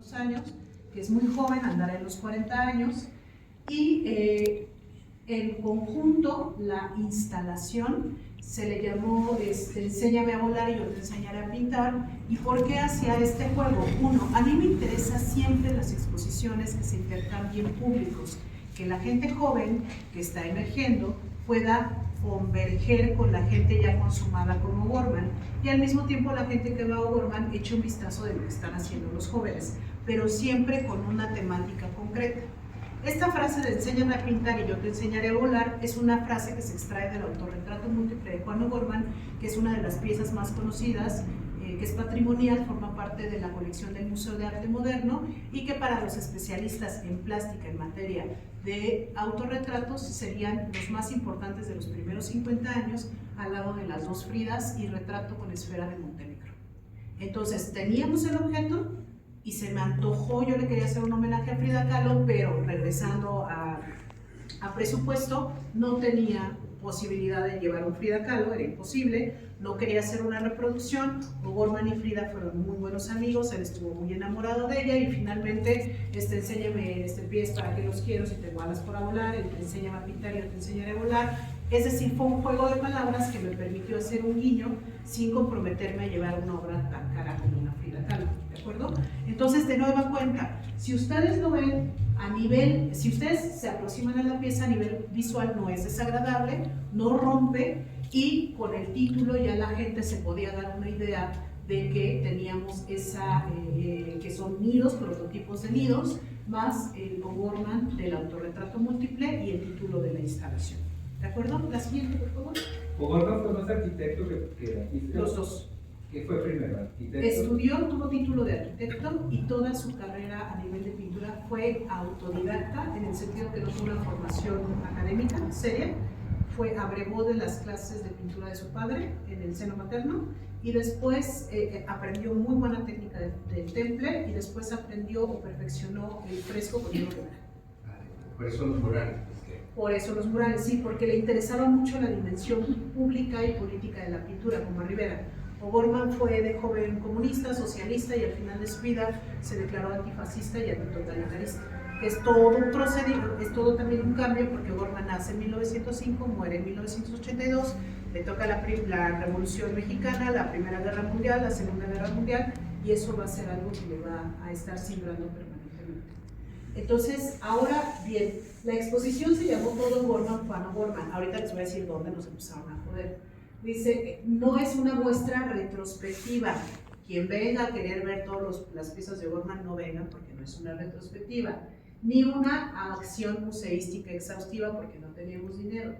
algunos años, que es muy joven, andará en los 40 años, y en conjunto, la instalación se le llamó Enséñame a volar y yo te enseñaré a pintar. ¿Y por qué hacía este juego? Uno, a mí me interesa siempre las exposiciones que se intercambien públicos, que la gente joven que está emergiendo pueda converger con la gente ya consumada como O'Gorman, y al mismo tiempo la gente que va a O'Gorman eche un vistazo de lo que están haciendo los jóvenes, pero siempre con una temática concreta. Esta frase de enséñame a pintar y yo te enseñaré a volar es una frase que se extrae del autorretrato múltiple de Juan O'Gorman, que es una de las piezas más conocidas, que es patrimonial, forma parte de la colección del Museo de Arte Moderno, y que para los especialistas en plástica en materia de autorretratos serían los más importantes de los primeros 50 años, al lado de las dos Fridas y Retrato con esfera de Montenegro. Entonces teníamos el objeto y se me antojó, yo le quería hacer un homenaje a Frida Kahlo, pero regresando a presupuesto, no tenía posibilidad de llevar un Frida Kahlo, era imposible, no quería hacer una reproducción. O'Gorman y Frida fueron muy buenos amigos, él estuvo muy enamorado de ella, y finalmente, enséñame pies para que los quiero, si tengo alas para volar, enséñame a pintar y yo te enseñaré a volar. Es decir, fue un juego de palabras que me permitió hacer un guiño sin comprometerme a llevar una obra tan cara como una Frida Kahlo, ¿de acuerdo? Entonces, de nueva cuenta, si ustedes lo ven a nivel, si ustedes se aproximan a la pieza a nivel visual, no es desagradable, no rompe, y con el título ya la gente se podía dar una idea de que teníamos esa, que son nidos, prototipos de nidos, más el O'Gorman del autorretrato múltiple y el título de la instalación. ¿De acuerdo? La siguiente, por favor. O'Gorman fue más arquitecto que artista. Los dos. ¿Qué fue primero? ¿Arquitecto? Estudió, tuvo título de arquitecto, y toda su carrera a nivel de pintura fue autodidacta, en el sentido que no tuvo una formación académica seria. Abrevó de las clases de pintura de su padre en el seno materno, y después aprendió muy buena técnica del temple, y después aprendió o perfeccionó el fresco con hilo blanco. Por eso los murales. Por eso los murales, sí, porque le interesaba mucho la dimensión pública y política de la pintura, como a Rivera. O'Gorman fue de joven comunista, socialista, y al final de su vida se declaró antifascista y antitotalitarista. Es todo un procedimiento, es todo también un cambio, porque O'Gorman nace en 1905, muere en 1982, le toca la Revolución Mexicana, la Primera Guerra Mundial, la Segunda Guerra Mundial, y eso va a ser algo que le va a estar simbrando permanentemente. Entonces, ahora bien, la exposición se llamó Todo O'Gorman, Juan O'Gorman. Ahorita les voy a decir dónde nos empezaron a joder. Dice, no es una muestra retrospectiva. Quien venga a querer ver todas las piezas de O'Gorman, no venga, porque no es una retrospectiva. Ni una acción museística exhaustiva, porque no teníamos dinero.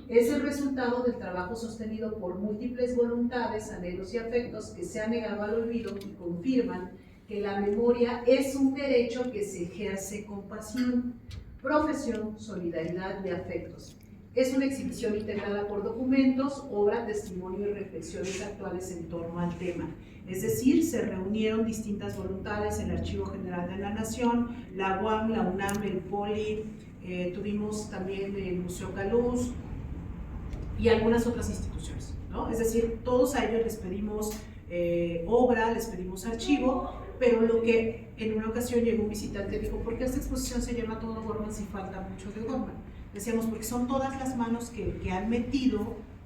Es el resultado del trabajo sostenido por múltiples voluntades, anhelos y afectos que se han negado al olvido y confirman que la memoria es un derecho que se ejerce con pasión, profesión, solidaridad y afectos. Es una exhibición integrada por documentos, obra, testimonio y reflexiones actuales en torno al tema. Es decir, se reunieron distintas voluntades, el Archivo General de la Nación, la UAM, la UNAM, el POLI, tuvimos también el Museo Caluz y algunas otras instituciones, ¿no? Es decir, todos a ellos les pedimos obra, les pedimos archivo, pero lo que en una ocasión llegó un visitante y dijo, ¿por qué esta exposición se llama Todo O'Gorman si falta mucho de O'Gorman? Decíamos, porque son todas las manos que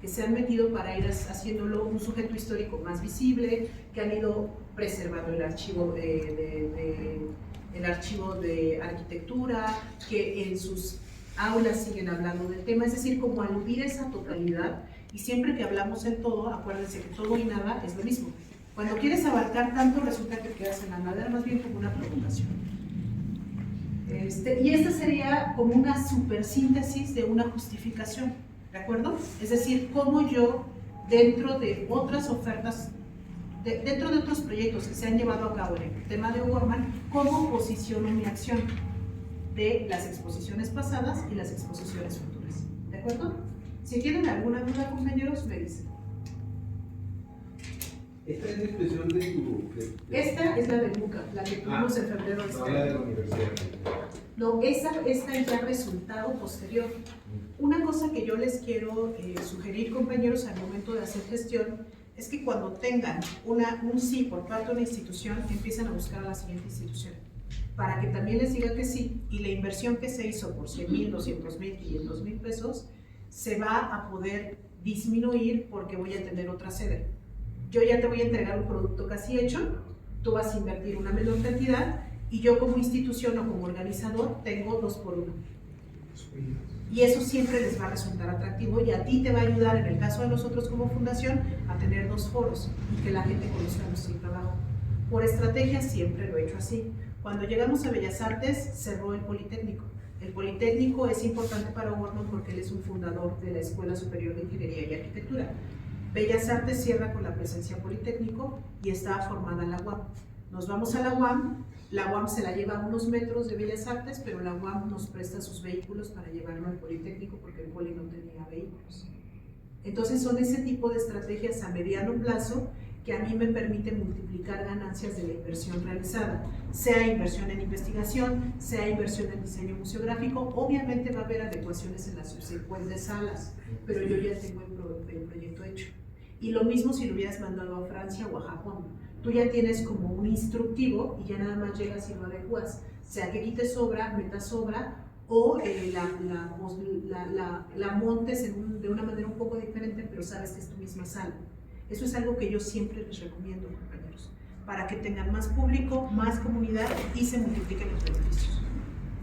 se han metido para ir haciéndolo un sujeto histórico más visible, que han ido preservando el archivo de arquitectura, que en sus aulas siguen hablando del tema, es decir, como aludir a esa totalidad. Y siempre que hablamos en todo, acuérdense que todo y nada es lo mismo. Cuando quieres abarcar tanto, resulta que quedas en la nada, más bien como una provocación. Y esta sería como una supersíntesis de una justificación, ¿de acuerdo? Es decir, cómo yo, dentro de otras ofertas, dentro de otros proyectos que se han llevado a cabo en el tema de O'Gorman, cómo posiciono mi acción de las exposiciones pasadas y las exposiciones futuras, ¿de acuerdo? Si tienen alguna duda, compañeros, me dicen. ¿Esta es la expresión de tu...? Esta es la de Luca, la que tuvimos en febrero de este año. La de la universidad. No, esta es ya resultado posterior. Una cosa que yo les quiero sugerir, compañeros, al momento de hacer gestión, es que cuando tengan un sí por parte de una institución, empiecen a buscar a la siguiente institución. para que también les diga que sí, y la inversión que se hizo por 100,000, 200,000, 500,000 pesos se va a poder disminuir porque voy a tener otra sede. Yo ya te voy a entregar un producto casi hecho, tú vas a invertir una menor cantidad y yo como institución o como organizador tengo 2 por 1. Y eso siempre les va a resultar atractivo y a ti te va a ayudar, en el caso de nosotros como fundación, a tener 2 foros y que la gente conozca nuestro trabajo. Por estrategia siempre lo he hecho así. Cuando llegamos a Bellas Artes, cerró el Politécnico. El Politécnico es importante para O'Gorman porque él es un fundador de la Escuela Superior de Ingeniería y Arquitectura. Bellas Artes cierra con la presencia Politécnico y está formada la UAM. Nos vamos a la UAM se la lleva a unos metros de Bellas Artes, pero la UAM nos presta sus vehículos para llevarlo al Politécnico porque el Poli no tenía vehículos. Entonces son ese tipo de estrategias a mediano plazo que a mí me permite multiplicar ganancias de la inversión realizada, sea inversión en investigación, sea inversión en diseño museográfico. Obviamente va a haber adecuaciones en las subsecuentes salas, pero yo ya tengo el proyecto hecho. Y lo mismo si lo hubieras mandado a Francia o a Japón. Tú ya tienes como un instructivo y ya nada más llegas y lo adecuas, sea que quites obra, metas obra o la montes de una manera un poco diferente, pero sabes que es tu misma sala. Eso es algo que yo siempre les recomiendo, compañeros, para que tengan más público, más comunidad y se multipliquen los beneficios.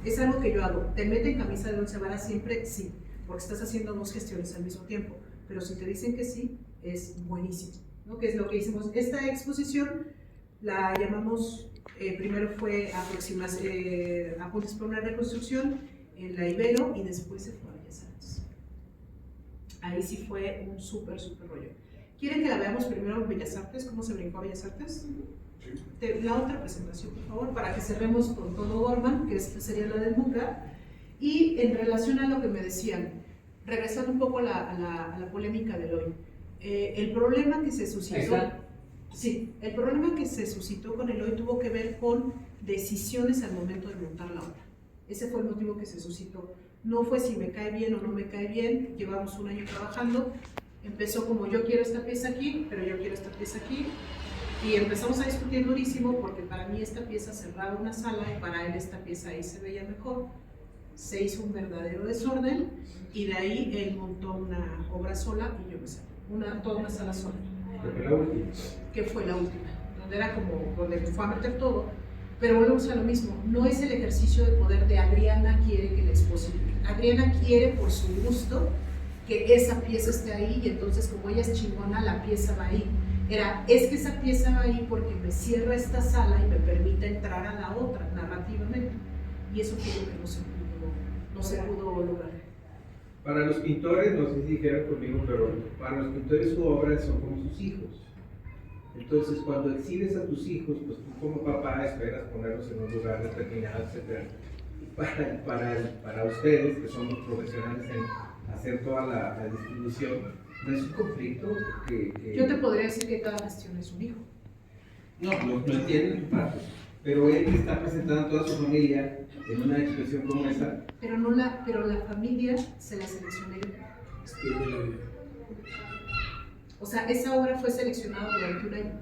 Es algo que yo hago. ¿Te meten camisa de 11 varas siempre? Sí, porque estás haciendo 2 gestiones al mismo tiempo, pero si te dicen que sí, es buenísimo, ¿no? Que es lo que hicimos. Esta exposición la llamamos, primero fue Apuntes para una reconstrucción en la Ibero y después se fue a Bellas Artes. Ahí sí fue un súper rollo. ¿Quieren que la veamos primero en Bellas Artes? ¿Cómo se brincó a Bellas Artes? Sí. La otra presentación, por favor, para que cerremos con todo O'Gorman, que sería la del MUCA. Y en relación a lo que me decían, regresando un poco a la polémica del hoy, el problema que se suscitó, el problema que se suscitó con el hoy tuvo que ver con decisiones al momento de montar la obra. Ese fue el motivo que se suscitó. No fue si me cae bien o no me cae bien, llevamos un año trabajando. Empezó como yo quiero esta pieza aquí, pero yo quiero esta pieza aquí, y empezamos a discutir durísimo porque para mí esta pieza cerraba una sala y para él esta pieza ahí se veía mejor. Se hizo un verdadero desorden y de ahí él montó una obra sola y yo me salí, toda una sala sola. Que fue la última, donde era como donde fue a meter todo, pero volvemos a lo mismo, no es el ejercicio de poder de Adriana quiere que la exposición, Adriana quiere por su gusto que esa pieza esté ahí y entonces como ella es chingona, la pieza va ahí. Es que esa pieza va ahí porque me cierra esta sala y me permite entrar a la otra narrativamente. Y eso creo que no se pudo lograr. Para los pintores, no sé si dijeron conmigo, pero para los pintores su obra son como sus hijos. Entonces cuando exhibes a tus hijos, pues tú como papá esperas ponerlos en un lugar determinado, etc. Para ustedes, que son los profesionales en hacer toda la distribución, ¿no es un conflicto? Yo te podría decir que cada gestión es un hijo. No, lo entiendo en parte, pero él está presentando a toda su familia en una expresión como esa. Pero la familia se la seleccioné yo. O sea, esa obra fue seleccionada durante un año.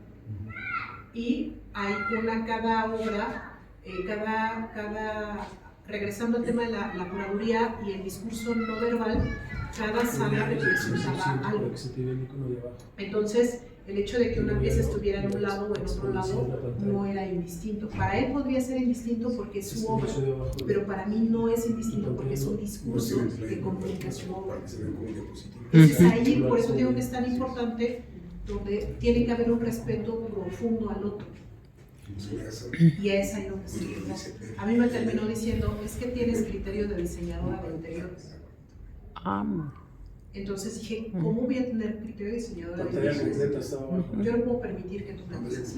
Y hay cada obra, regresando al tema de la curaduría y el discurso no verbal, cada sala representaba algo. Entonces, el hecho de que una pieza estuviera en un lado o en otro lado no era indistinto. Para él podría ser indistinto porque es su obra, pero para mí no es indistinto porque es un discurso de comunicación. Entonces ahí, por eso digo que es tan importante, donde tiene que haber un respeto profundo al otro. Y es ahí donde se llegó. A mí me terminó diciendo, es que tienes criterio de diseñadora de interiores. Entonces dije, ¿cómo voy a tener criterio de diseñadora de interiores? Yo no puedo permitir que tú me digas.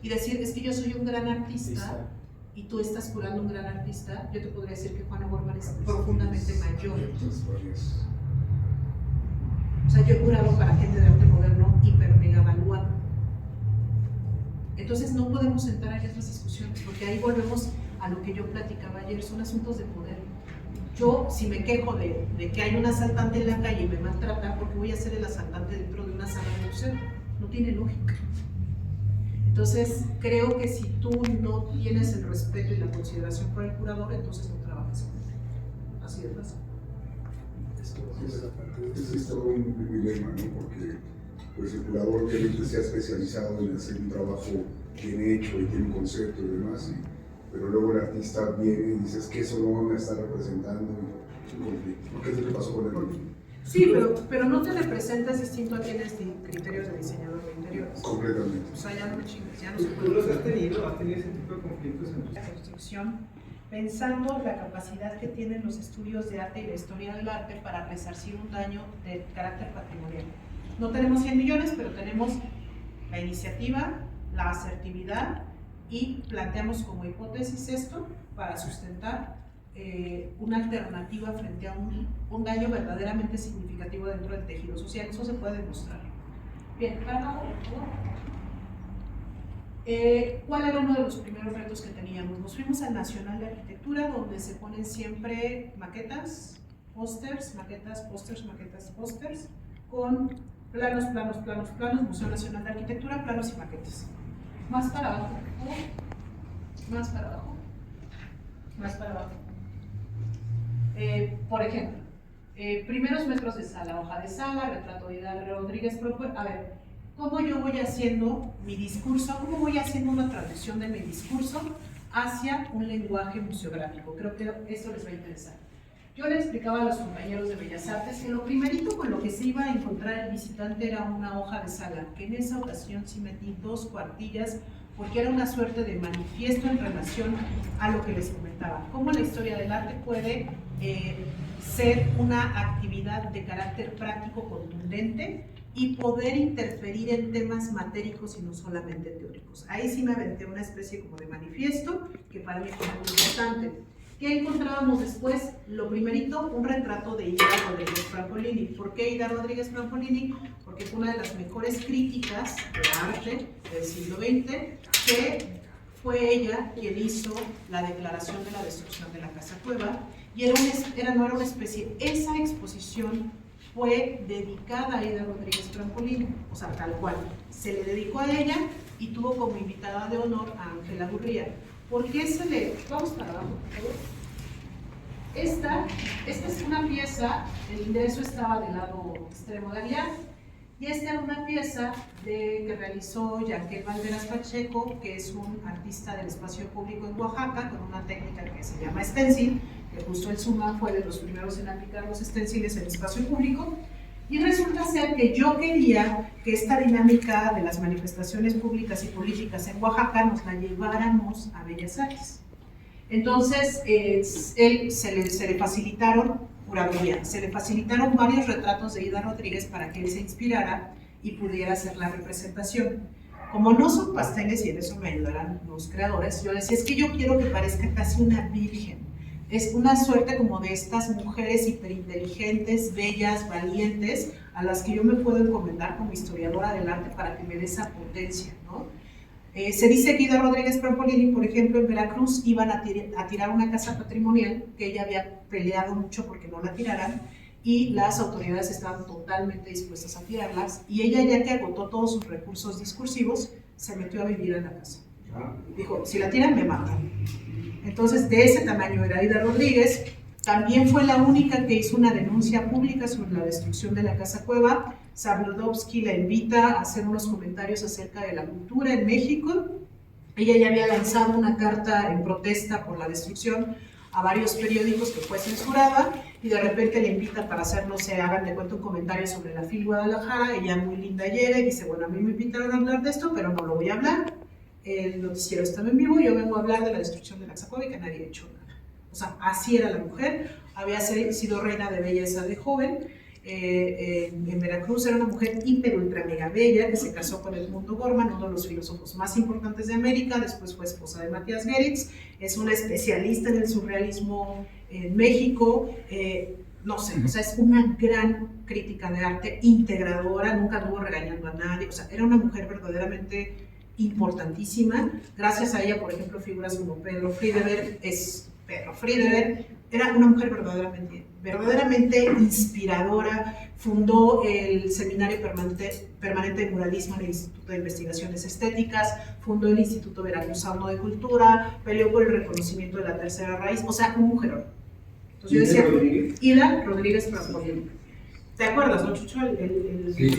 Y decir, es que yo soy un gran artista y tú estás curando un gran artista. Yo te podría decir que Juan O'Gorman es profundamente mayor. O sea, yo he curado para gente de arte moderno hiper mega evaluado. Entonces no podemos entrar en esas discusiones porque ahí volvemos a lo que yo platicaba ayer, son asuntos de poder. Yo, si me quejo de que hay un asaltante en la calle y me maltrata, ¿por qué voy a ser el asaltante dentro de una sala de museo? No tiene lógica. Entonces, creo que si tú no tienes el respeto y la consideración por el curador, entonces no trabajes con él. Así de fácil. Es todo un dilema, ¿no? Porque pues, el curador obviamente se ha especializado en hacer un trabajo bien hecho y tiene un concepto y demás, pero luego el artista viene y dice es que eso no me está representando, es un conflicto. ¿Qué es lo que pasó con él? Sí, pero no te representas distinto a quienes criterios de diseñador de interiores. Completamente. O sea, ya no me chingues, ya no se ¿Tú puede. los has tenido? ¿Has tenido ese tipo de conflictos en tu La construcción, pensando la capacidad que tienen los estudios de arte y la historia del arte para resarcir un daño de carácter patrimonial? No tenemos 100 millones, pero tenemos la iniciativa, la asertividad y planteamos como hipótesis esto para sustentar una alternativa frente a un daño verdaderamente significativo dentro del tejido social. Eso se puede demostrar. Bien, ¿cuál era uno de los primeros retos que teníamos? Nos fuimos al Nacional de Arquitectura, donde se ponen siempre maquetas, pósters, con planos, Museo Nacional de Arquitectura, planos y maquetas. Más para abajo, más para abajo, más para abajo. Por ejemplo, primeros metros de sala, hoja de sala, retrato de Hidalgo Rodríguez. A ver, ¿cómo yo voy haciendo mi discurso? ¿Cómo voy haciendo una traducción de mi discurso hacia un lenguaje museográfico? Creo que esto les va a interesar. Yo le explicaba a los compañeros de Bellas Artes que lo primerito con lo que se iba a encontrar el visitante era una hoja de sala, que en esa ocasión sí metí 2 cuartillas, porque era una suerte de manifiesto en relación a lo que les comentaba. Cómo la historia del arte puede ser una actividad de carácter práctico contundente y poder interferir en temas matéricos y no solamente teóricos. Ahí sí me aventé una especie como de manifiesto que para mí fue muy importante. ¿Qué encontrábamos después? Lo primerito, un retrato de Ida Rodríguez Francolini. ¿Por qué Ida Rodríguez Francolini? Porque fue una de las mejores críticas de arte del siglo XX, que fue ella quien hizo la declaración de la destrucción de la Casa Cueva, y no era una especie, esa exposición fue dedicada a Ida Rodríguez Francolini, o sea, tal cual. Se le dedicó a ella y tuvo como invitada de honor a Ángela Gurría. ¿Por qué se le...? Vamos para abajo, por favor. Esta es una pieza, el ingreso estaba del lado extremo de allá, y esta era una pieza que realizó Yankel Valderas Pacheco, que es un artista del espacio público en Oaxaca, con una técnica que se llama stencil, que justo el SUMA fue de los primeros en aplicar los stenciles en espacio público. Y resulta ser que yo quería que esta dinámica de las manifestaciones públicas y políticas en Oaxaca nos la lleváramos a Bellas Artes. Entonces, se le facilitaron curaduría, se le facilitaron varios retratos de Ida Rodríguez para que él se inspirara y pudiera hacer la representación. Como no son pasteles, y en eso me ayudarán los creadores, yo decía, es que yo quiero que parezca casi una virgen. Es una suerte como de estas mujeres hiperinteligentes, bellas, valientes, a las que yo me puedo encomendar como historiadora del arte para que me dé esa potencia, ¿no? Se dice que Ida Rodríguez Francolini, por ejemplo, en Veracruz iban a tirar una casa patrimonial, que ella había peleado mucho porque no la tiraran, y las autoridades estaban totalmente dispuestas a tirarlas, y ella, ya que agotó todos sus recursos discursivos, se metió a vivir en la casa. Dijo, si la tiran me matan. Entonces, de ese tamaño era Ida Rodríguez. También fue la única que hizo una denuncia pública sobre la destrucción de la Casa Cueva. Zabludovsky la invita a hacer unos comentarios acerca de la cultura en México. Ella ya había lanzado una carta en protesta por la destrucción a varios periódicos que fue censurada, y de repente le invita para hacer, no sé, hagan de cuenta un comentario sobre la FIL Guadalajara. Ella muy linda llega y dice, bueno, a mí me invitaron a hablar de esto, pero no lo voy a hablar. El noticiero estaba en vivo, yo vengo a hablar de la destrucción de la Casa Cueva y que nadie ha hecho nada. O sea, así era la mujer, había sido reina de belleza de joven, en Veracruz era una mujer hiper ultra mega bella que se casó con Edmundo Gorman, uno de los filósofos más importantes de América, después fue esposa de Matías Geritz, es una especialista en el surrealismo en México, no sé, o sea, es una gran crítica de arte, integradora, nunca anduvo regañando a nadie, o sea, era una mujer verdaderamente importantísima. Gracias a ella, por ejemplo, figuras como Pedro Friedeberg es pero Frieder era una mujer verdaderamente inspiradora. Fundó el Seminario Permanente de Muralismo en el Instituto de Investigaciones Estéticas, fundó el Instituto Veracruzano de Cultura, peleó por el reconocimiento de la tercera raíz, o sea, un mujerón. Entonces yo decía, Ida Rodríguez Trapolino. ¿Te acuerdas, no, Chucho? Sí,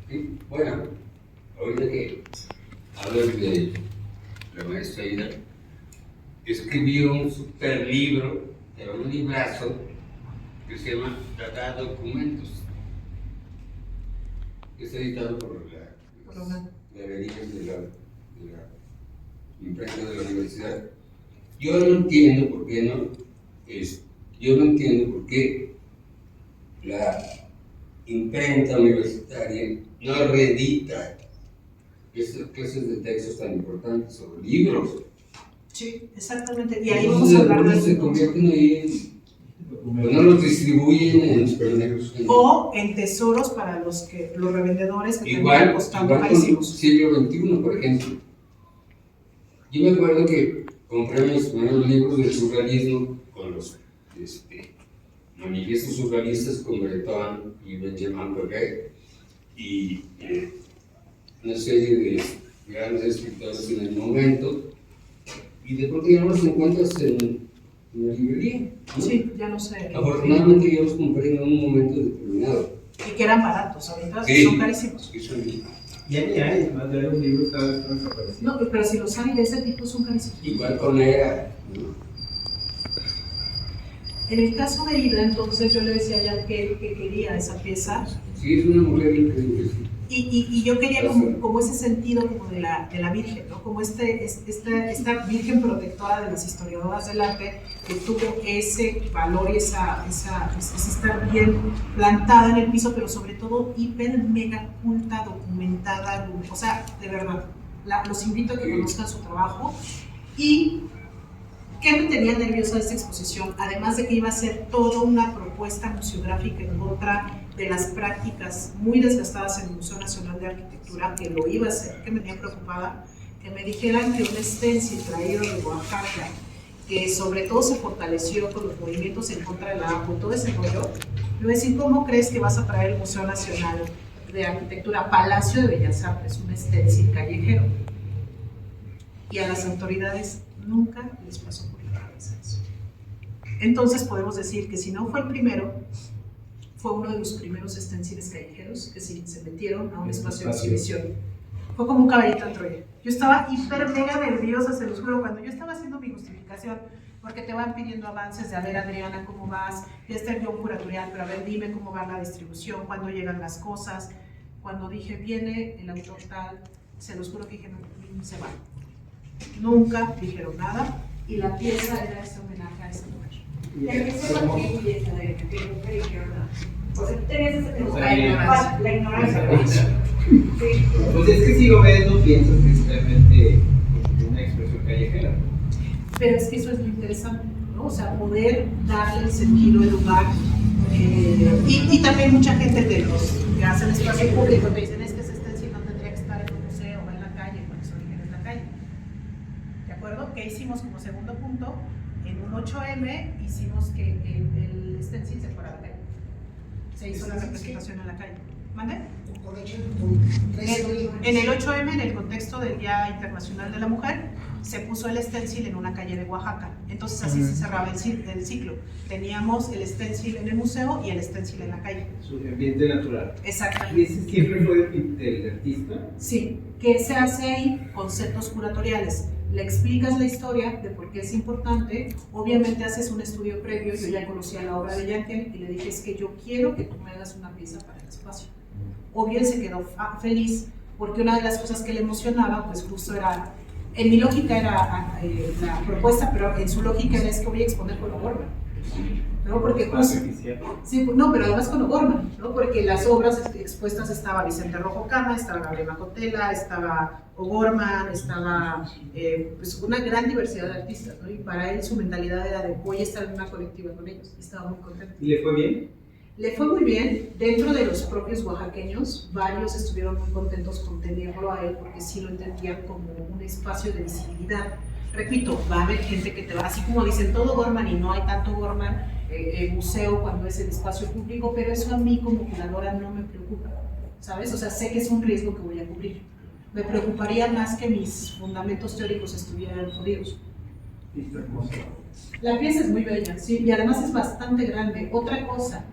sí, bueno, ahorita que hablas de la maestra Ida, escribió un super libro, era un librazo, que se llama Trata de Documentos. Es editado por las galerías de la imprenta de la universidad. Yo no entiendo por qué la imprenta universitaria no reedita estas clases de textos tan importantes sobre libros. Sí, exactamente. Y ahí vamos a hablar de se convierten ahí pues no los distribuyen o en tesoros para los revendedores que igual costando carísimos. Con siglo XXI, por ejemplo. Yo me acuerdo que compré mis primeros libros del surrealismo con los manifiestos surrealistas con Breton y Benjamin Perret y una serie de grandes escritores en el momento, y de pronto ya no los encuentras en la librería, ¿no? Sí, ya no sé. Afortunadamente yo los compré en un momento determinado. Y que eran baratos, ahorita sí, son carísimos. Sí, son... Ya ni hay, más de un libro cada vez están desapareciendo. No, pero si los hay de ese tipo son carísimos. Igual con Era, ¿no? En el caso de Ida, entonces yo le decía ya que quería esa pieza. Sí, es una mujer increíble. Y yo quería como ese sentido como de la Virgen, ¿no? Como esta Virgen protectora de las historiadoras del arte que tuvo ese valor y ese estar bien plantada en el piso, pero sobre todo hiper mega culta, documentada, o sea, de verdad, los invito a que conozcan su trabajo. Y ¿qué me tenía nerviosa de esta exposición? Además de que iba a ser toda una propuesta museográfica en contra de las prácticas muy desgastadas en el Museo Nacional de Arquitectura, que lo iba a hacer, que me tenía preocupada, que me dijeran que un stencil traído de Oaxaca, que sobre todo se fortaleció con los movimientos en contra de la APO y todo ese rollo, me voy a decir, ¿cómo crees que vas a traer el Museo Nacional de Arquitectura, Palacio de Bellas Artes, un stencil callejero? Y a las autoridades nunca les pasó por la cabeza eso. Entonces podemos decir que si no fue el primero, fue uno de los primeros stenciles callejeros que se metieron a un espacio de exhibición. Fue como un caballito de Troya. Yo estaba hiper mega nerviosa, se los juro, cuando yo estaba haciendo mi justificación, porque te van pidiendo avances de, a ver, Adriana, ¿cómo vas? Ya está el guión curatorial, pero a ver, dime cómo va la distribución, cuándo llegan las cosas. Cuando dije, viene el autor tal, se los juro que dije, no, se va. Nunca dijeron nada, y la pieza era ese homenaje a esa mujer. ¿Y a qué se contribuye esa de que nunca dijeron nada? O sea, tú tenías esa la ignorancia. Sí. Pues es que si lo ves, no piensas que es realmente una expresión callejera. Pero es que eso es lo interesante, ¿no? O sea, poder darle el sentido, el lugar. Y también mucha gente de los que hacen espacio público te dicen, es que ese stencil no tendría que estar en un museo o en la calle, porque su origen es la calle. ¿De acuerdo? ¿Qué hicimos como segundo punto? En un 8M hicimos que el stencil se fuera a la calle. Se hizo la representación en la calle. ¿Mande? En el 8M, en el contexto del Día Internacional de la Mujer, se puso el stencil en una calle de Oaxaca. Entonces así se cerraba el ciclo. Teníamos el stencil en el museo y el stencil en la calle. Su ambiente natural. Exactamente. ¿Y ese siempre fue del artista? Sí. ¿Qué se hace ahí? Conceptos curatoriales. Le explicas la historia de por qué es importante, obviamente haces un estudio previo. Yo ya conocía la obra de Yankel y le dije, es que yo quiero que tú me hagas una pieza para el espacio. Obvio, él se quedó feliz porque una de las cosas que le emocionaba, pues justo era, en mi lógica era la propuesta, pero en su lógica era, es que voy a exponer con O'Gorman, ¿no? Porque justo, sí, no, pero además con O'Gorman, ¿no? Porque las obras expuestas estaba Vicente Rojo Cama, estaba Gabriel Macotela, estaba O'Gorman, estaba pues una gran diversidad de artistas, ¿no? Y para él su mentalidad era de voy a estar en una colectiva con ellos, y estaba muy contento. ¿Y le fue bien? Le fue muy bien. Dentro de los propios oaxaqueños, varios estuvieron muy contentos con tenerlo a él porque sí lo entendían como un espacio de visibilidad. repito, va a haber gente que te va, así como dicen todo Gorman y no hay tanto Gorman, museo cuando es el espacio público, pero eso a mí como curadora no me preocupa, ¿sabes? O sea, sé que es un riesgo que voy a cubrir. Me preocuparía más que mis fundamentos teóricos estuvieran jodidos. La pieza es muy bella, sí, y además es bastante grande. Otra cosa,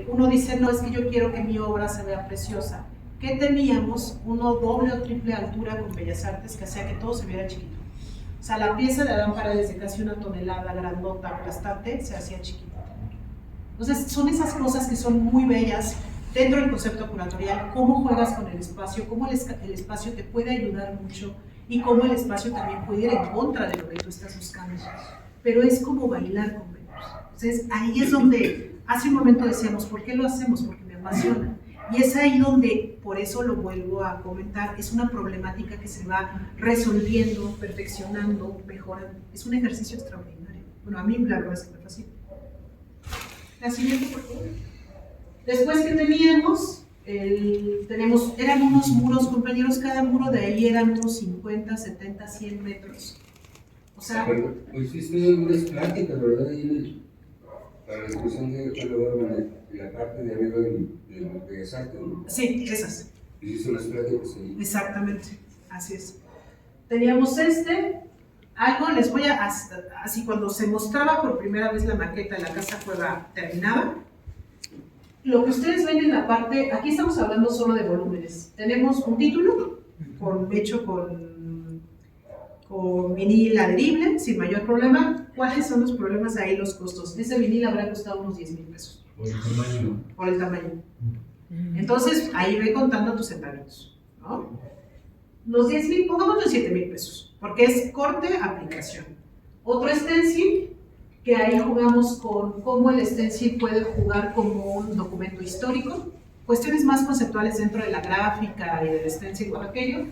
uno dice, no, es que yo quiero que mi obra se vea preciosa. ¿Qué teníamos? Uno doble o triple altura con Bellas Artes que hacía que todo se viera chiquito. O sea, la pieza de Adán Paredes de casi 1 tonelada, grandota, aplastante, se hacía chiquita. Entonces, son esas cosas que son muy bellas dentro del concepto curatorial, cómo juegas con el espacio, cómo el espacio te puede ayudar mucho y cómo el espacio también puede ir en contra de lo que tú estás buscando. Pero es como bailar con Venus. Entonces, ahí es donde, hace un momento decíamos, ¿por qué lo hacemos? Porque me apasiona. Y es ahí donde, por eso lo vuelvo a comentar, es una problemática que se va resolviendo, perfeccionando, mejorando. Es un ejercicio extraordinario. Bueno, a mí la verdad es que me fascina. La siguiente, por favor. Después que teníamos, eran unos muros, compañeros, cada muro de ahí eran unos 50, 70, 100 metros. O sea... Pero, pues hiciste unas pláticas, ¿verdad? Ahí para la discusión de la parte de arriba de Bellas Artes, ¿no? Sí, esas. Hiciste unas pláticas ahí. Exactamente, así es. Teníamos algo les voy a, así cuando se mostraba por primera vez la maqueta de la Casa Cueva terminada, lo que ustedes ven en la parte, aquí estamos hablando solo de volúmenes. Tenemos un título hecho con vinil adherible, sin mayor problema. ¿Cuáles son los problemas ahí? Los costos. Ese vinil habrá costado unos 10,000 pesos. Por el tamaño. Por el tamaño. Entonces, ahí ve contando tus centavitos, ¿no? Los 10,000, pongamos los 7,000 pesos, porque es corte, aplicación. Otro stencil, que ahí jugamos con cómo el stencil puede jugar como un documento histórico, cuestiones más conceptuales dentro de la gráfica y del stencil o aquello.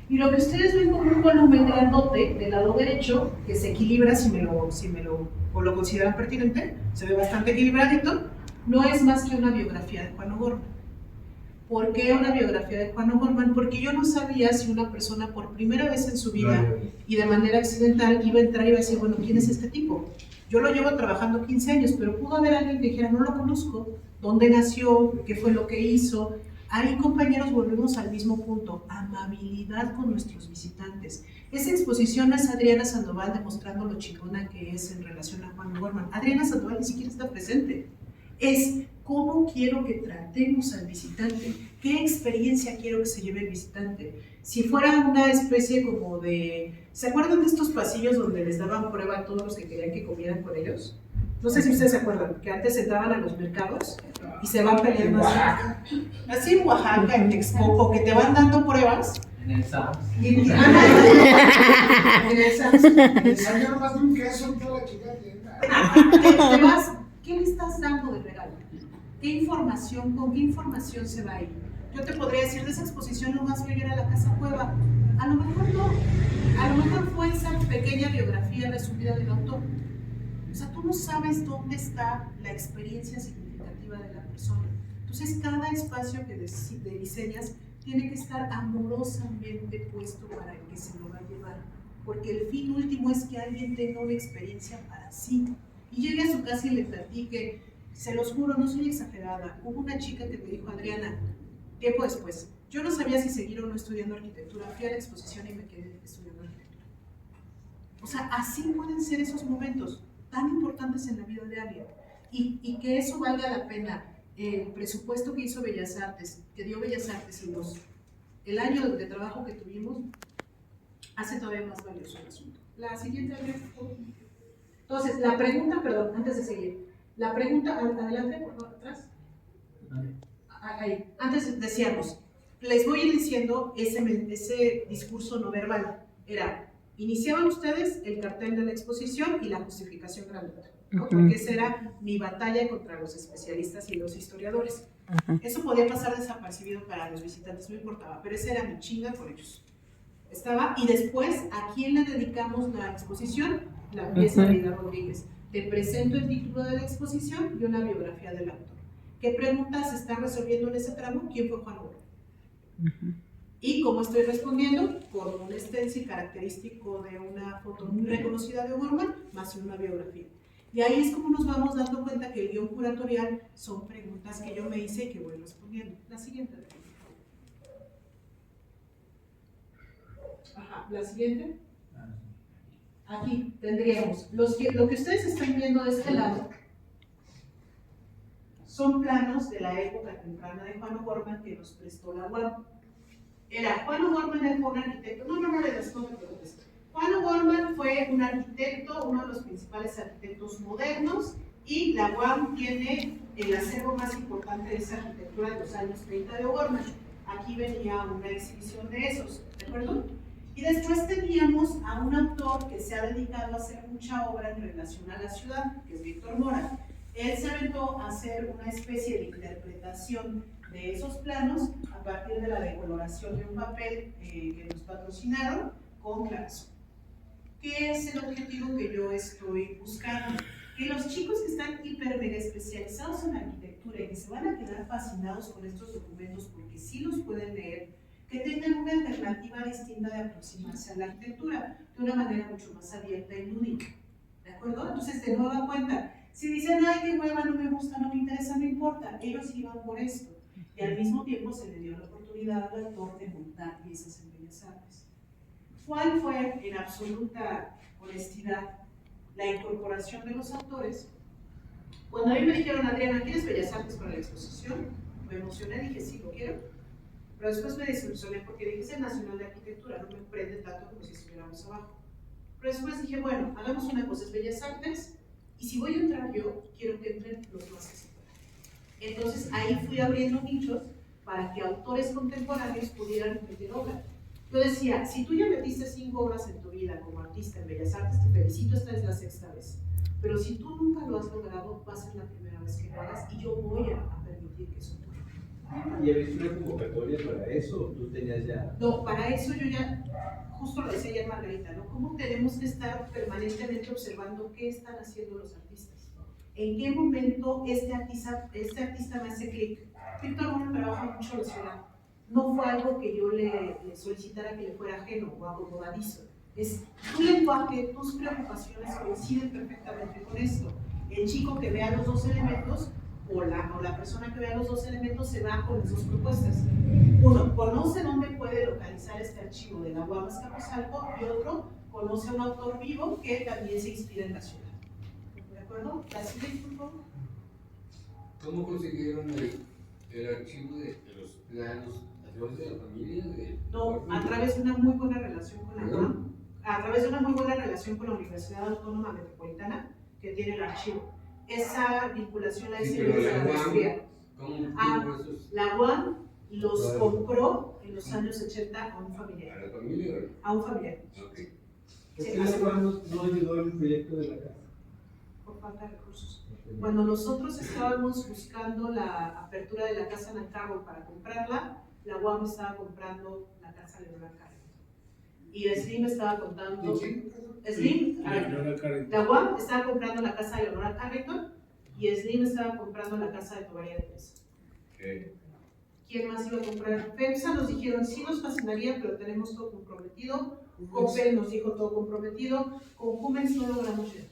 Y lo que ustedes ven como un volumen grandote del lado derecho, que se equilibra si me lo consideran pertinente, se ve bastante equilibradito, no es más que una biografía de Juan O'Gorman. ¿Por qué una biografía de Juan O'Gorman? Porque yo no sabía si una persona por primera vez en su vida y de manera accidental iba a entrar y iba a decir, bueno, ¿quién es este tipo? Yo lo llevo trabajando 15 años, pero pudo haber alguien que dijera, no lo conozco, ¿dónde nació? ¿Qué fue lo que hizo? Ahí, compañeros, volvemos al mismo punto, amabilidad con nuestros visitantes. Esa exposición es Adriana Sandoval demostrando lo chingona que es en relación a Juan O'Gorman. Adriana Sandoval ni siquiera está presente. Es cómo quiero que tratemos al visitante, qué experiencia quiero que se lleve el visitante. Si fuera una especie como de... ¿Se acuerdan de estos pasillos donde les daban prueba a todos los que querían que comieran con ellos? No sé si ustedes se acuerdan, que antes entraban a los mercados y se van peleando así en Oaxaca, en Texcoco, que te van dando pruebas. En el SAMS. En el SAMS. Salieron más de un queso en toda la chica. ¿Qué le estás dando de regalo? ¿Qué información, con qué información se va a ir? Yo te podría decir, de esa exposición lo más bello era la Casa Cueva. A lo mejor no. A lo mejor fue esa pequeña biografía resumida del autor. O sea, tú no sabes dónde está la experiencia significativa de la persona. Entonces, cada espacio que diseñas tiene que estar amorosamente puesto para el que se lo va a llevar. Porque el fin último es que alguien tenga una experiencia para sí. Y llegue a su casa y le platique. Se los juro, no soy exagerada. Hubo una chica que me dijo, Adriana, tiempo después, yo no sabía si seguir o no estudiando arquitectura. Fui a la exposición y me quedé estudiando arquitectura. O sea, así pueden ser esos momentos tan importantes en la vida de alguien. Y que eso valga la pena. El presupuesto que hizo Bellas Artes, que dio Bellas Artes y el año de trabajo que tuvimos, hace todavía más valioso el asunto. La siguiente, entonces, la pregunta, perdón, antes de seguir, la pregunta, adelante, por favor, atrás. Ahí. Antes decíamos, les voy a ir diciendo ese discurso no verbal. Era, iniciaban ustedes el cartel de la exposición y la justificación gratuita, ¿no? Porque esa era mi batalla contra los especialistas y los historiadores. Eso podía pasar desapercibido para los visitantes, no importaba, pero esa era mi chinga con ellos. Y después, ¿a quién le dedicamos la exposición? La pieza de Aida Rodríguez. Te presento el título de la exposición y una biografía del autor. ¿Qué preguntas se está resolviendo en ese tramo? ¿Quién fue Juan O'Gorman? ¿Y cómo estoy respondiendo? Con un stencil característico de una foto muy reconocida de O'Gorman, más una biografía. Y ahí es como nos vamos dando cuenta que el guión curatorial son preguntas que yo me hice y que voy respondiendo. La siguiente. Ajá, la siguiente. Aquí tendríamos, lo que ustedes están viendo de este lado son planos de la época temprana de Juan O'Gorman que nos prestó la UAM. Era Juan O'Gorman fue un arquitecto, no me preocupes. Juan O'Gorman fue un arquitecto, uno de los principales arquitectos modernos, y la UAM tiene el acervo más importante de esa arquitectura de los años 30 de O'Gorman. Aquí venía una exhibición de esos, ¿de acuerdo? Y después teníamos a un autor que se ha dedicado a hacer mucha obra en relación a la ciudad, que es Víctor Mora. Él se aventó a hacer una especie de interpretación de esos planos a partir de la decoloración de un papel que nos patrocinaron con claroscuro. ¿Qué es el objetivo que yo estoy buscando? Que los chicos que están hiper mega especializados en arquitectura y que se van a quedar fascinados con estos documentos porque sí los pueden leer, que tengan una alternativa distinta de aproximarse a la arquitectura de una manera mucho más abierta y lúdica. ¿De acuerdo? Entonces, de nueva cuenta, si dicen, ay, qué hueva, no me gusta, no me interesa, no importa, ellos iban por esto. Y al mismo tiempo se le dio la oportunidad al autor de montar piezas en Bellas Artes. ¿Cuál fue, en absoluta honestidad, la incorporación de los autores? Cuando a mí me dijeron, Adriana, ¿quieres Bellas Artes para la exposición? Me emocioné y dije, sí, lo quiero. Pero después me desilusioné porque dije, es el Nacional de Arquitectura, no me prende tanto como si estuviéramos abajo. Pero después dije, bueno, hagamos una cosa, es Bellas Artes, y si voy a entrar yo, quiero que entren los más exitosos. Entonces ahí fui abriendo nichos para que autores contemporáneos pudieran meter obra. Yo decía, si tú ya metiste 5 obras en tu vida como artista en Bellas Artes, te felicito, esta es la 6ª vez. Pero si tú nunca lo has logrado, va a ser la primera vez que lo hagas y yo voy a permitir que eso ocurra. ¿Y habías una convocatoria para eso o tú tenías ya? No, para eso yo ya, justo lo decía ya Margarita, ¿no? ¿Cómo tenemos que estar permanentemente observando qué están haciendo los artistas? ¿En qué momento este artista me hace clic? Víctor Mora trabaja mucho la ciudad. No fue algo que yo le solicitara que le fuera ajeno o acomodadizo. Es tu lenguaje, tus preocupaciones coinciden perfectamente con esto. El chico que vea los 2 elementos o la persona que vea los 2 elementos se va con las 2 propuestas. Uno, conoce dónde puede localizar este archivo de la UAM Azcapotzalco, y otro, conoce a un autor vivo que también se inspira en la ciudad. ¿De acuerdo? ¿La siguiente, por favor? ¿Cómo consiguieron el archivo de los planos? ¿A través de la familia? No, a través de una muy buena relación con la UAM, a través de una muy buena relación con la Universidad Autónoma Metropolitana, que tiene el archivo. Esa vinculación la hice desde la maestría. La UAM los compró en los años 80 a un familiar. ¿A la familia? A un familiar. Okay. ¿Por qué la UAM no ayudó en el proyecto de la casa? Por falta de recursos. Cuando nosotros estábamos buscando la apertura de la casa Nancagua para comprarla, la UAM estaba comprando la casa Leonora Carrington. Y Slim estaba contando. Slim, la UAM estaba comprando la casa de Leonora Carrington y Slim estaba comprando la casa de Tovaría de Pesa. ¿Quién más iba a comprar? FEMSA nos dijeron, sí nos fascinaría, pero tenemos todo comprometido. COPEL nos dijo todo comprometido. Con Jumex no logramos llegar.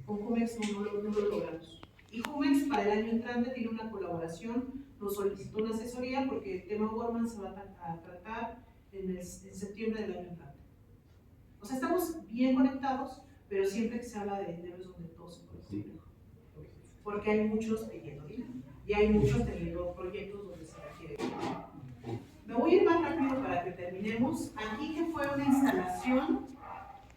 Con Jumex no lo logramos. Y Jumex para el año entrante tiene una colaboración, nos solicitó una asesoría porque el tema O'Gorman se va a tratar en septiembre del año entrante. O sea, estamos bien conectados, pero siempre que se habla de dinero es donde todo se pone complejo. Porque hay muchos pidiendo dinero y hay muchos teniendo proyectos donde se requiere dinero. Me voy a ir más rápido para que terminemos. Aquí que fue una instalación,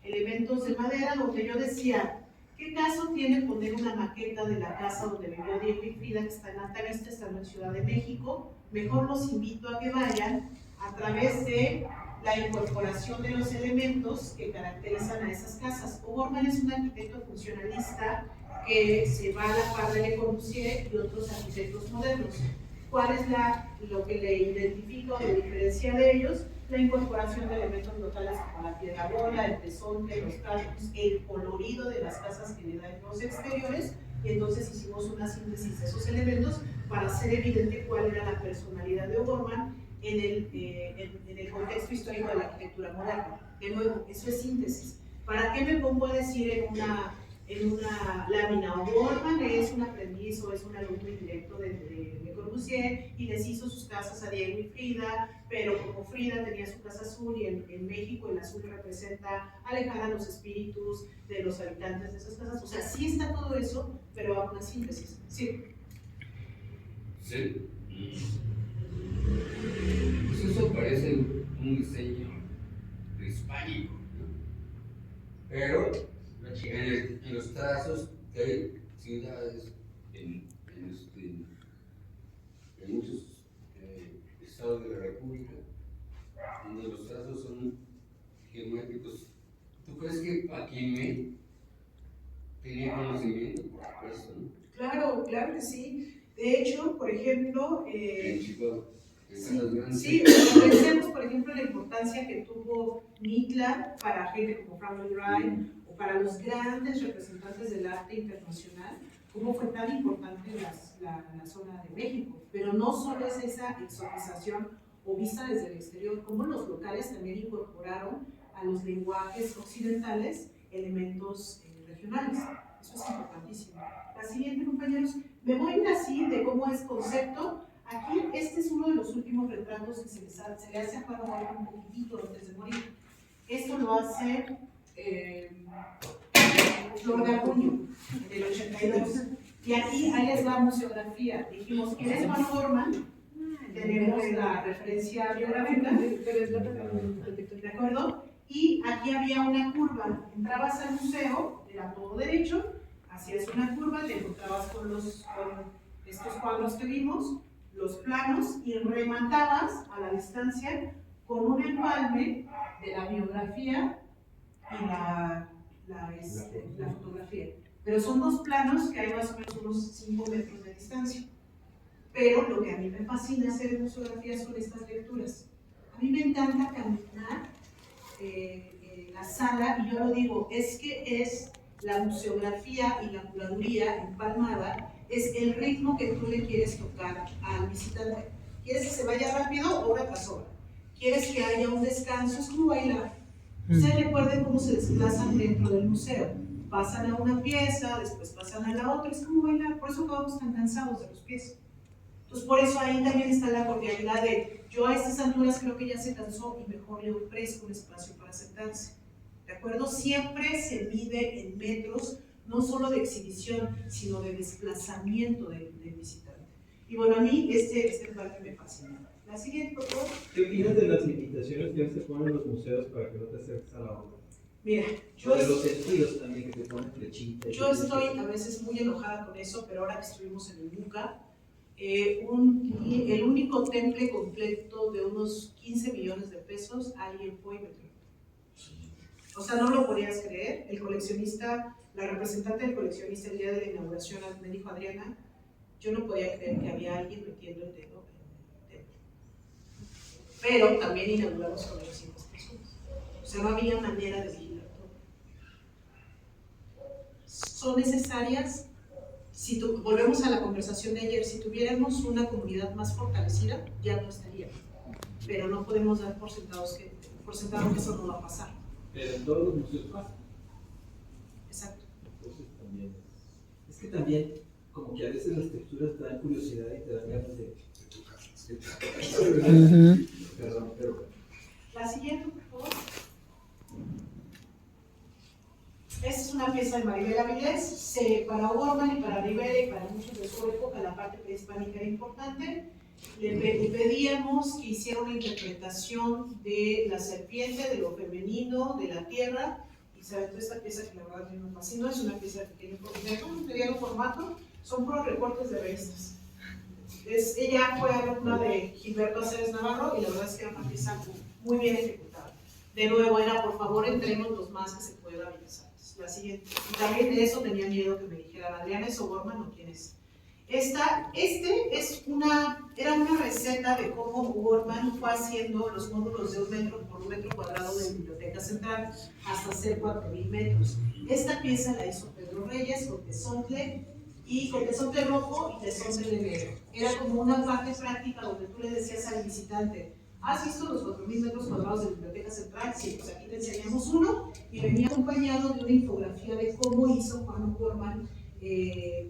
elementos de madera, donde yo decía, ¿qué caso tiene poner una maqueta de la casa donde vivió Diego y Frida, que está en Altavista, está en Ciudad de México? Mejor los invito a que vayan a través de la incorporación de los elementos que caracterizan a esas casas. O'Gorman es un arquitecto funcionalista que se va a la par de Le Corbusier y otros arquitectos modernos. ¿Cuál es lo que le identifica o le diferencia de ellos? La incorporación de elementos locales como la piedra bola, el tesonte, los cactus, el colorido de las casas que le dan los exteriores, y entonces hicimos una síntesis de esos elementos para hacer evidente cuál era la personalidad de O'Gorman en el contexto histórico de la arquitectura moderna. De nuevo, eso es síntesis. ¿Para qué me pongo a decir en una lámina o Borman es un aprendiz o es un alumno indirecto de Le Corbusier y les hizo sus casas a Diego y Frida, pero como Frida tenía su casa azul y en México el azul representa alejar a los espíritus de los habitantes de esas casas? O sea, sí está todo eso, pero a una síntesis. Sí. Sí. Pues eso parece un diseño prehispánico, ¿no? Pero en los trazos que hay ciudades, en muchos estados de la República, donde los trazos son geométricos. ¿Tú crees que Paquimé tenía conocimiento, por supuesto, no? Claro, claro que sí. De hecho, por ejemplo, En Chihuahua, en sí, Casas Grandes. sí, pensemos, por ejemplo, la importancia que tuvo Mitla para gente como Frank Lloyd Wright o para los grandes representantes del arte internacional, cómo fue tan importante la zona de México. Pero no solo es esa exotización o vista desde el exterior, como los locales también incorporaron a los lenguajes occidentales elementos regionales. Eso es importantísimo. La siguiente, compañeros, me voy a ir así de cómo es concepto. Aquí, este es uno de los últimos retratos que se le hace a Juan Borman un poquitito antes de morir. Esto lo hace Flor de Acuño, del 82. Y aquí, ahí les va museografía. Dijimos, ¿quién es Juan Borman? Tenemos la referencia biográfica, ¿de acuerdo? Y aquí había una curva. Entrabas al museo, era todo derecho, hacías una curva, te encontrabas con estos cuadros que vimos, los planos, y rematabas a la distancia con un empalme de la biografía y la fotografía. Pero son dos planos que hay más o menos unos 5 metros de distancia. Pero lo que a mí me fascina hacer en museografía son estas lecturas. A mí me encanta caminar la sala, y yo lo digo, es que es la museografía y la curaduría empalmada, es el ritmo que tú le quieres tocar al visitante. ¿Quieres que se vaya rápido? Hora tras hora. ¿Quieres que haya un descanso? Es como bailar. Ustedes recuerden cómo se desplazan dentro del museo. Pasan a una pieza, después pasan a la otra, es como bailar, por eso acabamos tan cansados de los pies. Entonces, por eso ahí también está la cordialidad de, yo a estas alturas creo que ya se cansó y mejor le ofrezco un espacio para sentarse. ¿De acuerdo? Siempre se mide en metros, no solo de exhibición, sino de desplazamiento del visitante. Y bueno, a mí este parte me fascina. La siguiente, por favor. ¿Qué opinas de las limitaciones que se ponen en los museos para que no te acerques a la obra? Mira, yo de los sentidos también, que te ponen flechitas. Yo estoy a veces muy enojada con eso, pero ahora que estuvimos en el MUCA, el único temple completo de unos 15 millones de pesos, alguien fue y me trajo. O sea, no lo podías creer. El coleccionista, la representante del coleccionista el día de la inauguración me dijo, Adriana, yo no podía creer que había alguien metiendo el dedo en el templo. Pero también inauguramos con 200 personas. O sea, no había manera de vigilar todo. Son necesarias. Si volvemos a la conversación de ayer, si tuviéramos una comunidad más fortalecida, ya no estaría. Pero no podemos dar por sentado que eso no va a pasar. Pero en todos los museos pasa. Exacto. Entonces también es que también, como que a veces las texturas te dan curiosidad y te dan ganas de Perdón, pero... La siguiente, por favor. Esta es una pieza de Maribel Avilés. Para Borman y para Rivera y para muchos de su época, la parte prehispánica era importante. Le pedíamos que hiciera una interpretación de la serpiente, de lo femenino, de la tierra. Y se aventó esta pieza que la verdad me fascina. Es una pieza que tiene un mediano formato. Son puros recortes de revistas. Ella fue alumna de Gilberto Aceves Navarro y la verdad es que era una pieza muy bien ejecutada. De nuevo, era por favor entremos los más que se pueda avanzar. La siguiente. Y también de eso tenía miedo que me dijeran, Adriana, ¿es Borman o quién es? Era una receta de cómo Borman fue haciendo los módulos de 1 metro por 1 metro cuadrado de Biblioteca Central hasta hacer 4.000 metros. Esta pieza la hizo Pedro Reyes con tesontle rojo y tesontle negro. Era como una parte práctica donde tú le decías al visitante, ¿Has visto los 4.000 metros cuadrados de biblioteca central? Sí, pues aquí te enseñamos uno y venía acompañado de una infografía de cómo hizo Juan O'Gorman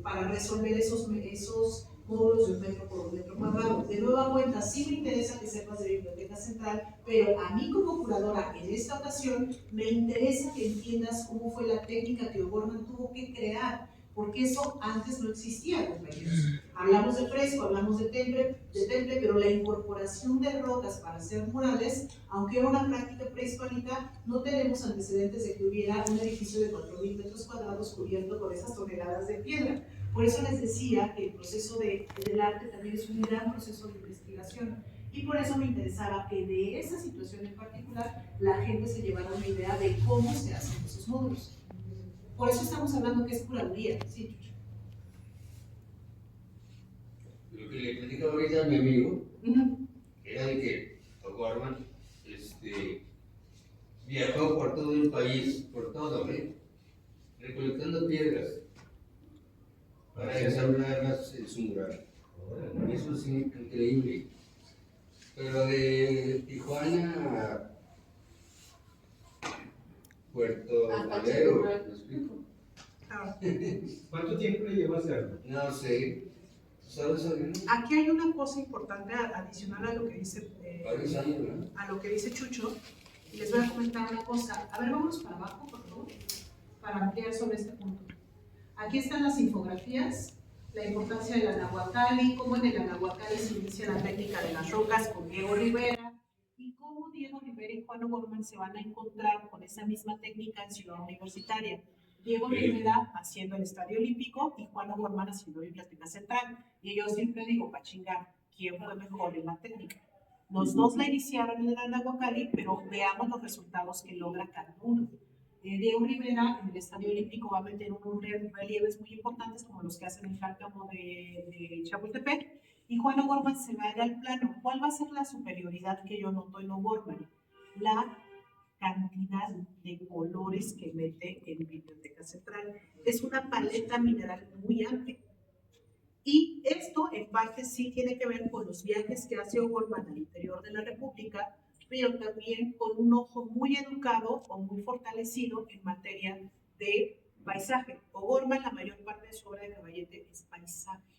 para resolver esos módulos de un metro por un metro cuadrado. De nueva cuenta, sí me interesa que sepas de biblioteca central, pero a mí como curadora en esta ocasión me interesa que entiendas cómo fue la técnica que O'Gorman tuvo que crear, porque eso antes no existía, compañeros. Hablamos de fresco, hablamos de temple, pero la incorporación de rocas para hacer murales, aunque era una práctica prehispánica, no tenemos antecedentes de que hubiera un edificio de 4.000 metros cuadrados cubierto con esas toneladas de piedra. Por eso les decía que el proceso del arte también es un gran proceso de investigación. Y por eso me interesaba que de esa situación en particular la gente se llevara una idea de cómo se hacen esos módulos. Por eso estamos hablando que es curaduría, ¿sí, Chucho? Lo que le platicaba ahorita a mi amigo era de que O'Gorman viajó por todo el país, por todo, recolectando piedras para ensamblarlas en su mural. Eso es increíble. Pero de Tijuana a Puerto Valero, ¿me explico? ¿Cuánto tiempo le llevó a hacerlo? No sé. ¿Sabes algo? Aquí hay una cosa importante adicional a lo que dice, Varios años, ¿no? a lo que dice Chucho, y les voy a comentar una cosa. A ver, vamos para abajo, por favor, para ampliar sobre este punto. Aquí están las infografías, la importancia del Anahuacalli, cómo en el Anahuacalli se inicia la técnica de las rocas con Diego Rivera, y cómo Diego Rivera y Juan O'Gorman se van a encontrar con esa misma técnica en Ciudad Universitaria. Diego Rivera haciendo el Estadio Olímpico y Juan O'Gorman haciendo Biblioteca Central. Y yo siempre digo, para chingar, ¿quién fue mejor en la técnica? Los dos la iniciaron en el Anahuacalli, pero veamos los resultados que logra cada uno. Diego Rivera en el Estadio Olímpico va a meter unos relieves muy importantes como los que hacen en el Cárcamo de Chapultepec, y Juan O'Gorman se va a ir al plano. ¿Cuál va a ser la superioridad que yo noto en O'Gorman? La cantidad de colores que mete en Biblioteca Central. Es una paleta mineral muy amplia. Y esto, en parte, sí tiene que ver con los viajes que hace O'Gorman al interior de la República, pero también con un ojo muy educado o muy fortalecido en materia de paisaje. O'Gorman, la mayor parte de su obra de Caballete es paisaje.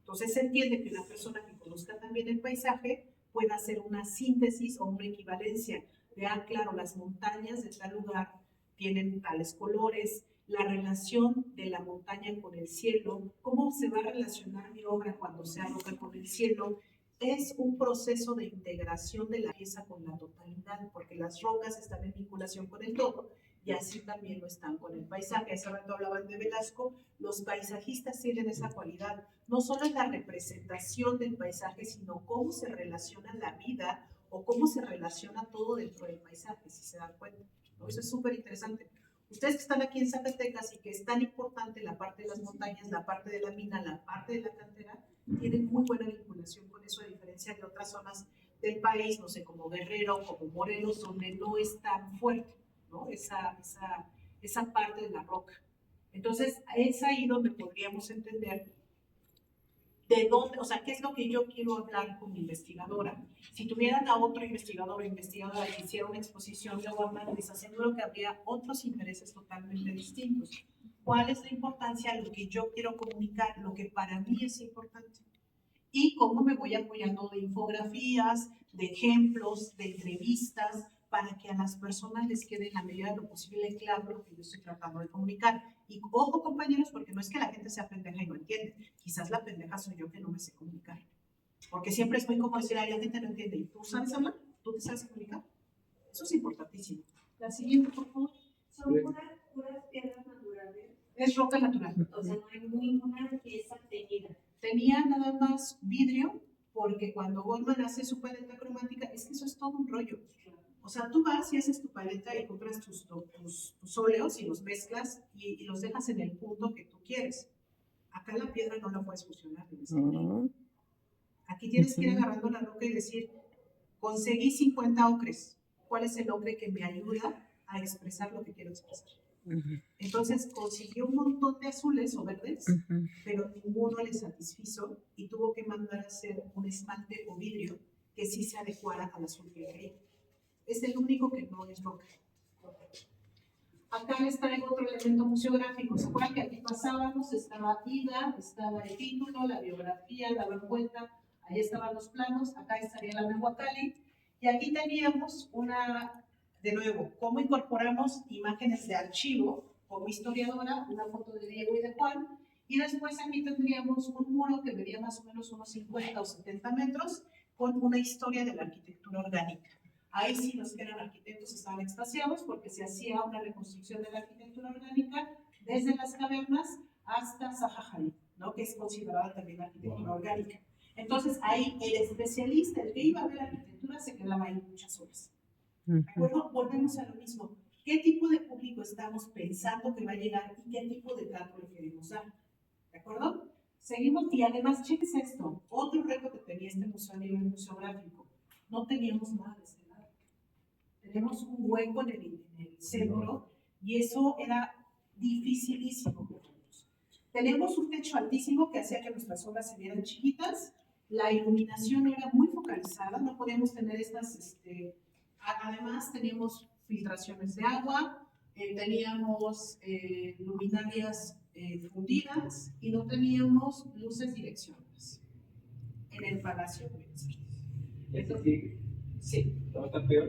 Entonces se entiende que una persona que conozca también el paisaje pueda hacer una síntesis o una equivalencia de, claro, las montañas de tal lugar tienen tales colores, la relación de la montaña con el cielo, cómo se va a relacionar mi obra cuando se aloca con el cielo. Es un proceso de integración de la pieza con la totalidad, porque las rocas están en vinculación con el todo, y así también lo están con el paisaje. Hace rato hablaban de Velasco, los paisajistas tienen esa cualidad, no solo es la representación del paisaje, sino cómo se relaciona la vida o cómo se relaciona todo dentro del paisaje, si se dan cuenta, ¿no? Eso es súper interesante. Ustedes que están aquí en Zacatecas y que es tan importante la parte de las montañas, la parte de la mina, la parte de la cantera, tienen muy buena vinculación con eso, a diferencia de otras zonas del país, no sé, como Guerrero, como Morelos, donde no es tan fuerte, ¿no? Esa parte de la roca. Entonces, es ahí donde podríamos entender de dónde, o sea, qué es lo que yo quiero hablar con mi investigadora. Si tuvieran a otro investigador o investigadora que hiciera una exposición de O'Gorman, les aseguro que habría otros intereses totalmente distintos. ¿Cuál es la importancia? Lo que yo quiero comunicar, lo que para mí es importante. Y cómo me voy apoyando de infografías, de ejemplos, de entrevistas, para que a las personas les quede en la medida de lo posible claro lo que yo estoy tratando de comunicar. Y ojo, compañeros, porque no es que la gente sea pendeja y no entiende. Quizás la pendeja soy yo que no me sé comunicar. Porque siempre es muy como decir, ay, la gente no entiende. ¿Y tú sabes hablar? ¿Tú te sabes comunicar? Eso es importantísimo. La siguiente, por favor. Son puras piedras naturales. Es roca natural. O sea, no hay ninguna pieza teñida. Tenía nada más vidrio, porque cuando O'Gorman hace su paleta cromática, es que eso es todo un rollo. O sea, tú vas y haces tu paleta y compras tus óleos y los mezclas y los dejas en el punto que tú quieres. Acá la piedra no la puedes fusionar. Aquí tienes que ir agarrando la roca y decir, conseguí 50 ocres. ¿Cuál es el ocre que me ayuda a expresar lo que quiero expresar? Entonces consiguió un montón de azules o verdes, pero ninguno le satisfizo y tuvo que mandar a hacer un esmalte o vidrio que sí se adecuara a la surfería. Es el único que no es roca. Acá les traigo otro elemento museográfico. ¿Se acuerdan que aquí pasábamos? Estaba Ida, estaba el título, la biografía, daban vuelta, ahí estaban los planos, acá estaría la Mehuacali, y aquí teníamos de nuevo, cómo incorporamos imágenes de archivo como historiadora, una foto de Diego y de Juan, y después aquí tendríamos un muro que medía más o menos unos 50 o 70 metros con una historia de la arquitectura orgánica. Ahí sí los que eran arquitectos estaban extasiados porque se hacía una reconstrucción de la arquitectura orgánica desde las cavernas hasta Zaha ¿no? Que es considerada también arquitectura orgánica. Entonces ahí el especialista, el que iba a ver arquitectura, se quedaba ahí muchas horas. ¿De acuerdo? Volvemos a lo mismo. ¿Qué tipo de público estamos pensando que va a llegar y qué tipo de trato le queremos dar? ¿De acuerdo? Seguimos y además, cheques esto, otro reto que tenía este museo a nivel museográfico. No teníamos nada de este lado. Tenemos un hueco en el centro y eso era dificilísimo. Tenemos un techo altísimo que hacía que nuestras obras se vieran chiquitas. La iluminación era muy focalizada, no podíamos tener estas. Además, teníamos filtraciones de agua, teníamos luminarias fundidas y no teníamos luces direccionales en el Palacio de Bellas Artes. ¿Eso sí? Sí. ¿No está peor?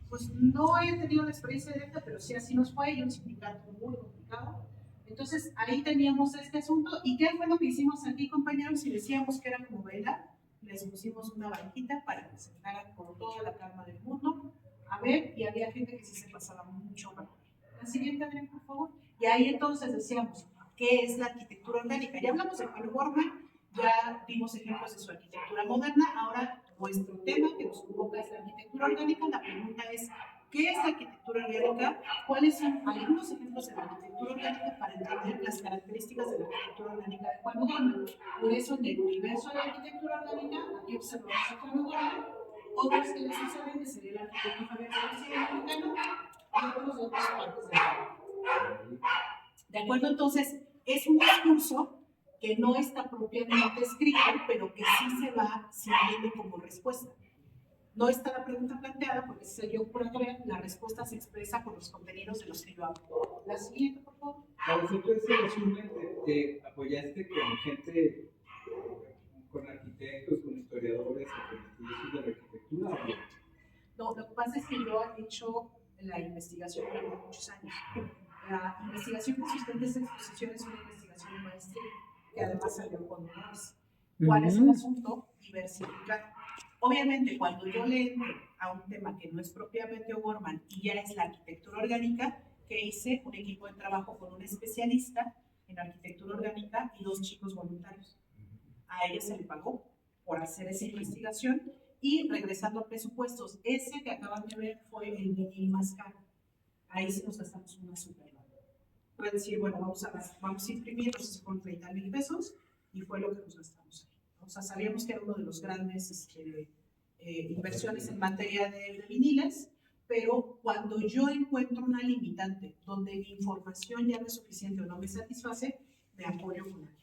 Pues no he tenido la experiencia directa, pero sí así nos fue y un sindicato muy complicado. Entonces ahí teníamos este asunto. ¿Y qué fue lo que hicimos aquí, compañeros? Si decíamos que era como bailar, les pusimos una banquita para que se sentaran con toda la calma del mundo a ver, y había gente que sí se pasaba mucho mejor. La siguiente, Adrián, por favor. Y ahí entonces decíamos, ¿qué es la arquitectura orgánica? Ya hablamos de Juan Borman, ya vimos ejemplos de su arquitectura moderna. Ahora nuestro tema que nos convoca es la arquitectura orgánica. La pregunta es, ¿qué es la arquitectura orgánica? ¿Cuáles son algunos ejemplos de la arquitectura orgánica para entender las características de la arquitectura orgánica de Juan Borman? Por eso, en el universo de la arquitectura orgánica, aquí observamos a Juan Borman, otros que les suceden, que sería el arquitecto Javier García Mexicano, y otros de otras partes del mundo. ¿De acuerdo? Entonces, es un discurso que no está propiamente escrito, pero que sí se va siguiendo como respuesta. No está la pregunta planteada, porque si se yo por ver, la respuesta se expresa con los contenidos de los que yo hablo. La siguiente, por favor. Para nosotros ese resumen te apoyaste con gente, con arquitectos, con historiadores, con estudiosos de la arquitectura. No, lo que pasa es que yo he hecho la investigación durante muchos años. La investigación que sustenta esta exposición es una investigación de maestría, que además salió con honores. ¿Cuál es el asunto? Diversificar. Obviamente, cuando yo le entro a un tema que no es propiamente O'Gorman y ya es la arquitectura orgánica, que hice un equipo de trabajo con un especialista en arquitectura orgánica y 2 chicos voluntarios. A ellos se le pagó por hacer esa investigación. Y regresando a presupuestos, ese que acaban de ver fue el vinil más caro. Ahí sí nos gastamos una super. Pueden decir, bueno, vamos a imprimir, entonces fueron 30,000 pesos y fue lo que nos gastamos ahí. O sea, sabíamos que era uno de los grandes inversiones en materia de viniles, pero cuando yo encuentro una limitante donde mi información ya no es suficiente o no me satisface, me apoyo con alguien.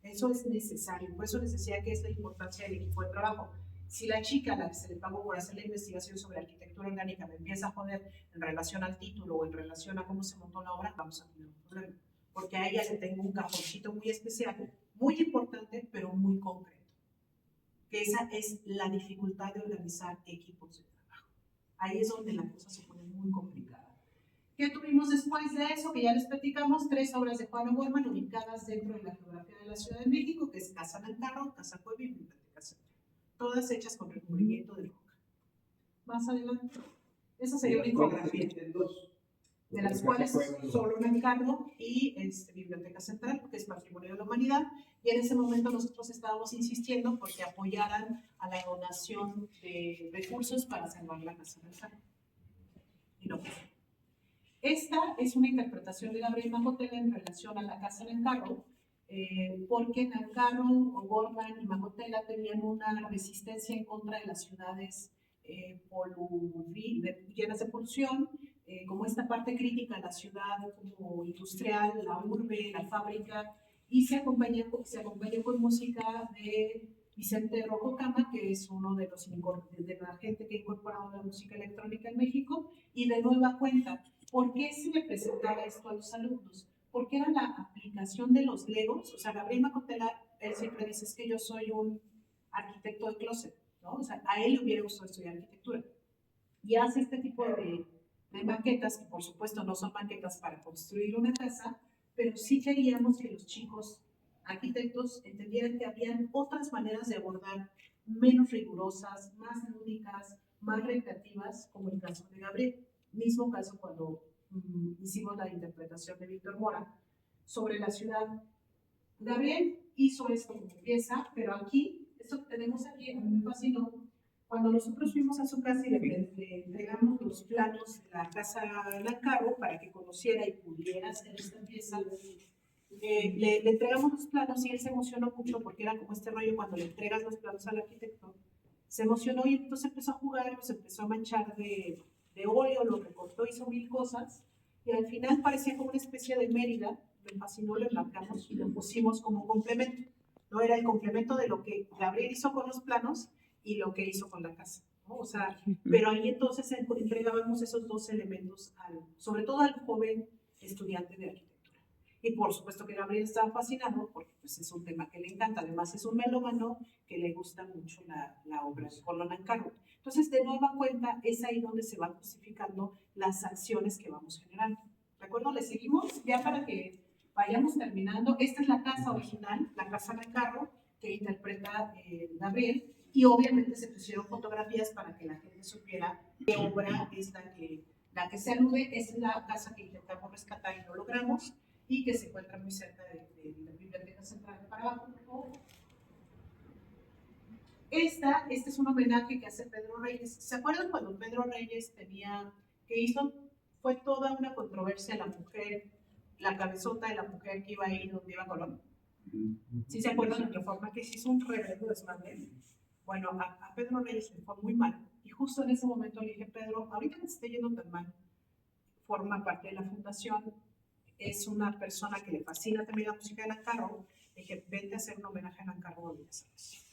Eso es necesario, por eso les decía que es la importancia del equipo de trabajo. Si la chica a la que se le pagó por hacer la investigación sobre arquitectura orgánica me empieza a joder en relación al título o en relación a cómo se montó la obra, vamos a tener un problema. Porque a ella le tengo un cajoncito muy especial, muy importante, pero muy concreto. Que esa es la dificultad de organizar equipos de trabajo. Ahí es donde la cosa se pone muy complicada. ¿Qué tuvimos después de eso? Que ya les platicamos, 3 obras de Juan O'Gorman ubicadas dentro de la geografía de la Ciudad de México, que es Casa Nancarro, Casa Puebla y Biblioteca Central. Todas hechas con recubrimiento de roca. Más adelante. Esa sería una infografía. De las cuales solo Nancarro y Biblioteca Central, que es Patrimonio de la Humanidad, y en ese momento nosotros estábamos insistiendo porque apoyaran a la donación de recursos para salvar la Casa Nancarro. Y no fue. Esta es una interpretación de Gabriel Majotela en relación a la Casa Nancarro, porque Nancarro, O'Gorman y Majotela tenían una resistencia en contra de las ciudades llenas de polución, como esta parte crítica de la ciudad como industrial, la urbe, la fábrica, y se acompañó con música de Vicente Rojo Cama, que es uno de la gente que ha incorporado la música electrónica en México, y de nueva cuenta, ¿por qué se le presentaba esto a los alumnos? Porque era la aplicación de los legos. O sea, Gabriel Macotela, él siempre dice, es que yo soy un arquitecto de closet, ¿no? O sea, a él le hubiera gustado estudiar arquitectura. Y hace este tipo de maquetas, que por supuesto no son maquetas para construir una casa, pero sí queríamos que los chicos arquitectos entendieran que habían otras maneras de abordar, menos rigurosas, más lúdicas, más recreativas, como el caso de Gabriel. Mismo caso cuando hicimos la interpretación de Víctor Mora sobre la ciudad. Gabriel hizo esto como pieza, pero aquí, esto que tenemos aquí, a mí me fascinó. Cuando nosotros fuimos a su casa y le entregamos los planos de la casa Lancarro para que conociera y pudiera hacer esta pieza, le entregamos los planos y él se emocionó mucho porque era como este rollo cuando le entregas los planos al arquitecto. Se emocionó y entonces empezó a jugar, pues empezó a manchar de óleo, lo recortó, hizo mil cosas y al final parecía como una especie de Mérida. Me fascinó, lo enmarcamos y lo pusimos como complemento. No era el complemento de lo que Gabriel hizo con los planos y lo que hizo con la casa, ¿no? O sea, pero ahí entonces entregábamos esos dos elementos, sobre todo al joven estudiante de arquitectura. Y por supuesto que Gabriel estaba fascinado porque pues, es un tema que le encanta. Además es un melómano que le gusta mucho la obra de Colón Ancarro. Entonces, de nueva cuenta, es ahí donde se van justificando las acciones que vamos generando. ¿De acuerdo? ¿Le seguimos? Ya para que vayamos terminando. Esta es la casa original, la casa Ancarro, que interpreta Gabriel. Y obviamente se pusieron fotografías para que la gente supiera qué obra es la que se alude. Es la casa que intentamos rescatar y no logramos, y que se encuentra muy cerca de la Biblioteca Central de Parabajo. Este es un homenaje que hace Pedro Reyes. ¿Se acuerdan cuando Pedro Reyes fue toda una controversia la mujer, la cabezota de la mujer que iba a ir donde iba Colón? ¿Sí se acuerdan de la forma que se hizo un reverendo desmadre? Bueno, a Pedro Reyes le fue muy mal. Y justo en ese momento le dije, Pedro, ahorita que te esté yendo tan mal, forma parte de la fundación, es una persona que le fascina también la música de Lancarro, le dije, vente a hacer un homenaje a Lancarro donde ya sabes.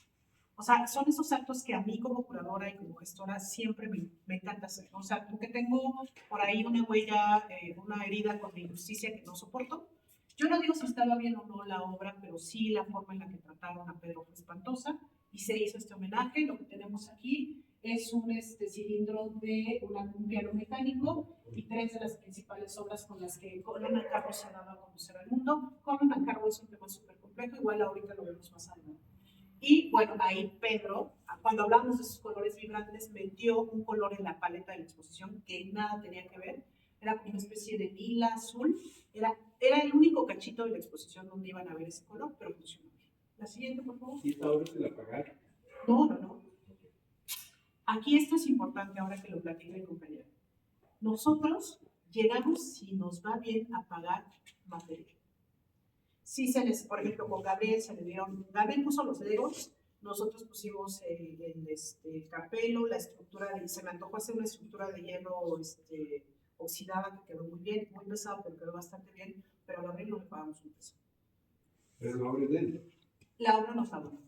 O sea, son esos actos que a mí como curadora y como gestora siempre me encanta hacer. O sea, porque tengo por ahí una huella, una herida con la injusticia que no soporto. Yo no digo si estaba bien o no la obra, pero sí la forma en la que trataron a Pedro fue espantosa y se hizo este homenaje. Lo que tenemos aquí es un cilindro de un piano mecánico y tres de las principales obras con las que Colón Ancarro se ha dado a conocer al mundo. Colón Ancarro es un tema súper complejo, igual ahorita lo vemos más adelante. Y bueno, ahí Pedro, cuando hablamos de esos colores vibrantes, metió un color en la paleta de la exposición que nada tenía que ver. Era como una especie de lila azul. Era el único cachito de la exposición donde iban a ver ese color, pero funcionó bien. La siguiente, por favor. ¿Y esta obra se la pagaron? No. Aquí esto es importante ahora que lo platica el compañero. Nosotros llegamos, si nos va bien, a pagar material. Sí por ejemplo, con Gabriel Gabriel puso los legos, nosotros pusimos el capelo, la estructura, se me antojó hacer una estructura de hierro oxidada que quedó muy bien, muy pesado, pero quedó bastante bien, pero a Gabriel no le pagamos un peso. Pero la obra es de él. La obra nos la donó.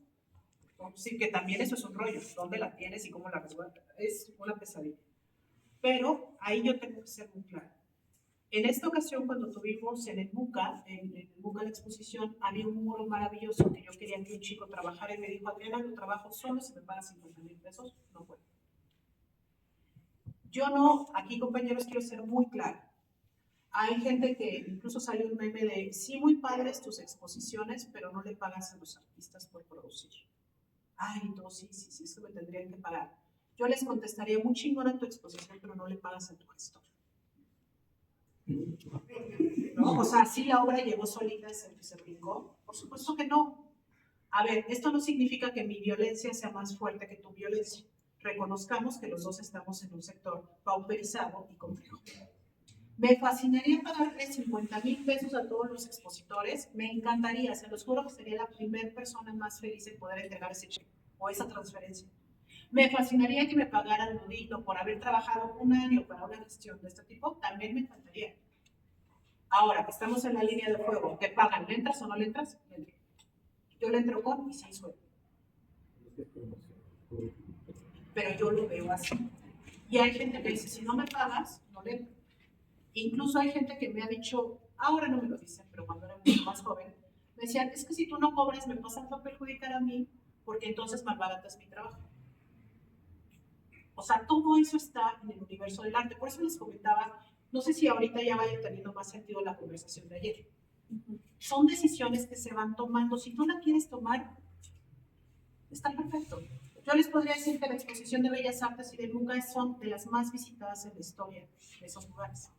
Sí, que también eso es un rollo, ¿dónde la tienes y cómo la resguardas? Es una pesadilla. Pero ahí yo tengo que ser muy claro. En esta ocasión, cuando tuvimos en el Buca la exposición, había un muro maravilloso que yo quería que un chico trabajara y me dijo, Adriana, yo trabajo solo, si me pagas 50,000 pesos, no puedo. Yo no, aquí compañeros, quiero ser muy clara. Hay gente que incluso salió un meme de, sí, muy padres tus exposiciones, pero no le pagas a los artistas por producir. Ay, no, sí, es que me tendrían que pagar. Yo les contestaría, muy chingona tu exposición, pero no le pagas a tu gestor. ¿No? O sea, sí la obra llegó solita, se brincó. Por supuesto que no. A ver, esto no significa que mi violencia sea más fuerte que tu violencia. Reconozcamos que los dos estamos en un sector pauperizado y complejo. Me fascinaría pagarle 50,000 pesos a todos los expositores. Me encantaría, se los juro que sería la primera persona más feliz en poder entregar ese cheque o esa transferencia. Me fascinaría que me pagaran lo digno por haber trabajado un año para una gestión de este tipo, también me encantaría. Ahora, que estamos en la línea de fuego, ¿te pagan? ¿Le entras o no le entras? Le entro. Yo le entro con y sin sueldo. pero yo lo veo así. Y hay gente que dice, si no me pagas, no le entro. Incluso hay gente que me ha dicho, ahora no me lo dicen, pero cuando era mucho más joven, me decían, es que si tú no cobras me vas a perjudicar a mí, porque entonces malbaratas mi trabajo. O sea, todo eso está en el universo del arte. Por eso les comentaba, no sé si ahorita ya vaya teniendo más sentido la conversación de ayer. Son decisiones que se van tomando. Si tú la quieres tomar, está perfecto. Yo les podría decir que la exposición de Bellas Artes y de MUCA son de las más visitadas en la historia de esos lugares.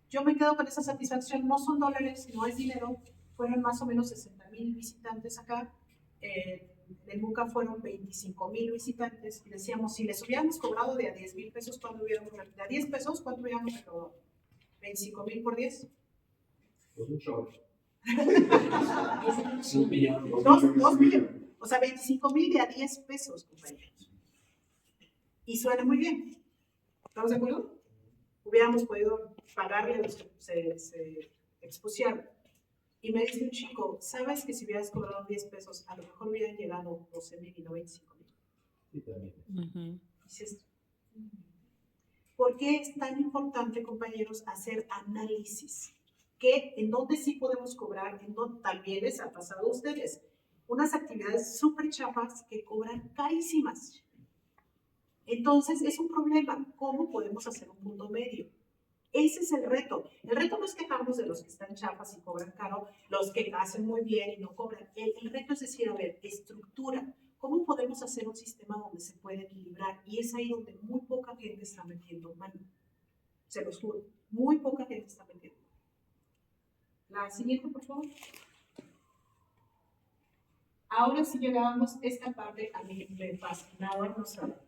Yo me quedo con esa satisfacción. No son dólares, no es dinero. Fueron más o menos 60,000 visitantes acá. En el MUCA fueron 25,000 visitantes. Y decíamos, si les hubiéramos cobrado de a 10,000 pesos, ¿cuánto hubiéramos recaudado? De a 10 pesos, ¿cuánto hubiéramos recaudado? 25,000 por 10. Pues un show. 2 millones. 2 millones. O sea, 25,000 de a 10 pesos, compañeros. Y suena muy bien. ¿Estamos de acuerdo? Hubiéramos podido pagarle a los que se expusieron. Y me dice un chico, ¿sabes que si hubieras cobrado 10 pesos, a lo mejor hubieran llegado 12,000 y no 25,000? Sí, también. Dices, ¿por qué es tan importante, compañeros, hacer análisis? En dónde sí podemos cobrar, en dónde también les ha pasado a ustedes. Unas actividades súper chafas que cobran carísimas. Entonces, es un problema. ¿Cómo podemos hacer un punto medio? Ese es el reto. El reto no es quejarnos de los que están chafas y cobran caro, los que hacen muy bien y no cobran. El reto es decir, a ver, estructura. ¿Cómo podemos hacer un sistema donde se puede equilibrar? Y es ahí donde muy poca gente está metiendo mano. Se los juro. Muy poca gente está metiendo mano. La siguiente, por favor. Ahora sí llegábamos a esta parte, a mí me fascinaba.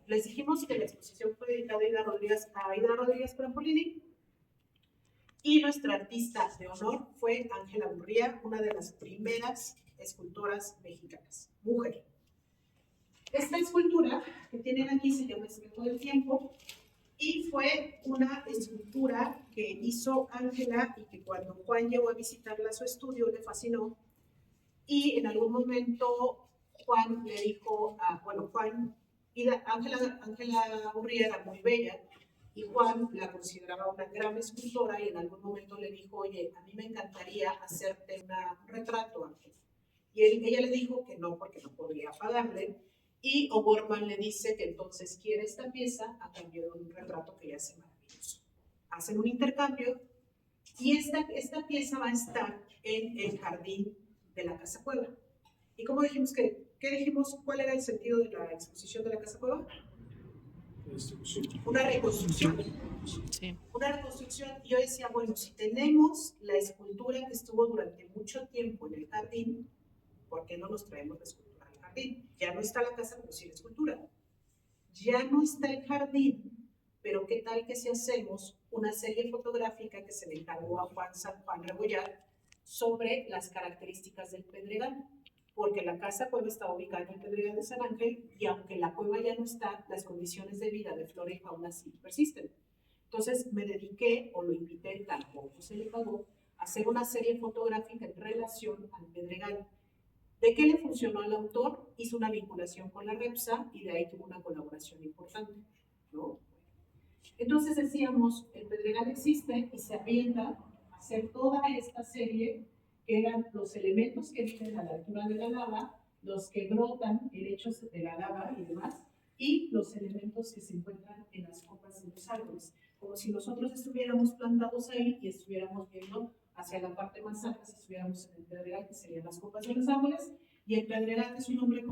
Les dijimos que la exposición fue dedicada a Aida Rodríguez Prampolini. Y nuestra artista de honor fue Ángela Gurría, una de las primeras escultoras mexicanas, mujer. Esta escultura que tienen aquí se llama Espejo del Tiempo y fue una escultura que hizo Ángela y que cuando Juan llegó a visitarla a su estudio le fascinó. Y en algún momento Juan le dijo Ángela Gurría era muy bella y Juan la consideraba una gran escultora y en algún momento le dijo, oye, a mí me encantaría hacerte un retrato, Ángel. Y ella le dijo que no, porque no podría pagarle. Y O'Gorman le dice que entonces quiere esta pieza a cambio de un retrato que ella hace maravilloso. Hacen un intercambio y esta pieza va a estar en el jardín de la Casa Cueva. ¿Y cómo dijimos ¿qué dijimos? ¿Cuál era el sentido de la exposición de la Casa Cueva? Una reconstrucción. Sí. Una reconstrucción. Y yo decía, bueno, si tenemos la escultura que estuvo durante mucho tiempo en el jardín, ¿por qué no nos traemos la escultura al jardín? Ya no está la casa, pero sí la escultura. Ya no está el jardín, pero ¿qué tal que si hacemos una serie fotográfica que se le encargó a Juan Rebollar sobre las características del Pedregal? Porque la Casa Cueva está ubicada en el Pedregal de San Ángel y aunque la cueva ya no está, las condiciones de vida de flora y fauna sí persisten. Entonces me dediqué, o lo invité, tampoco se le pagó, a hacer una serie fotográfica en relación al Pedregal. ¿De qué le funcionó al autor? Hizo una vinculación con la REPSA y de ahí tuvo una colaboración importante, ¿no? Entonces decíamos, el Pedregal existe y se avienta a hacer toda esta serie que eran los elementos que viven a la altura de la lava, los que brotan helechos de la lava y demás, y los elementos que se encuentran en las copas de los árboles, como si nosotros estuviéramos plantados ahí y estuviéramos viendo hacia la parte más alta, si estuviéramos en el Pedregal, que serían las copas de los árboles, y el Pedregal es un nombre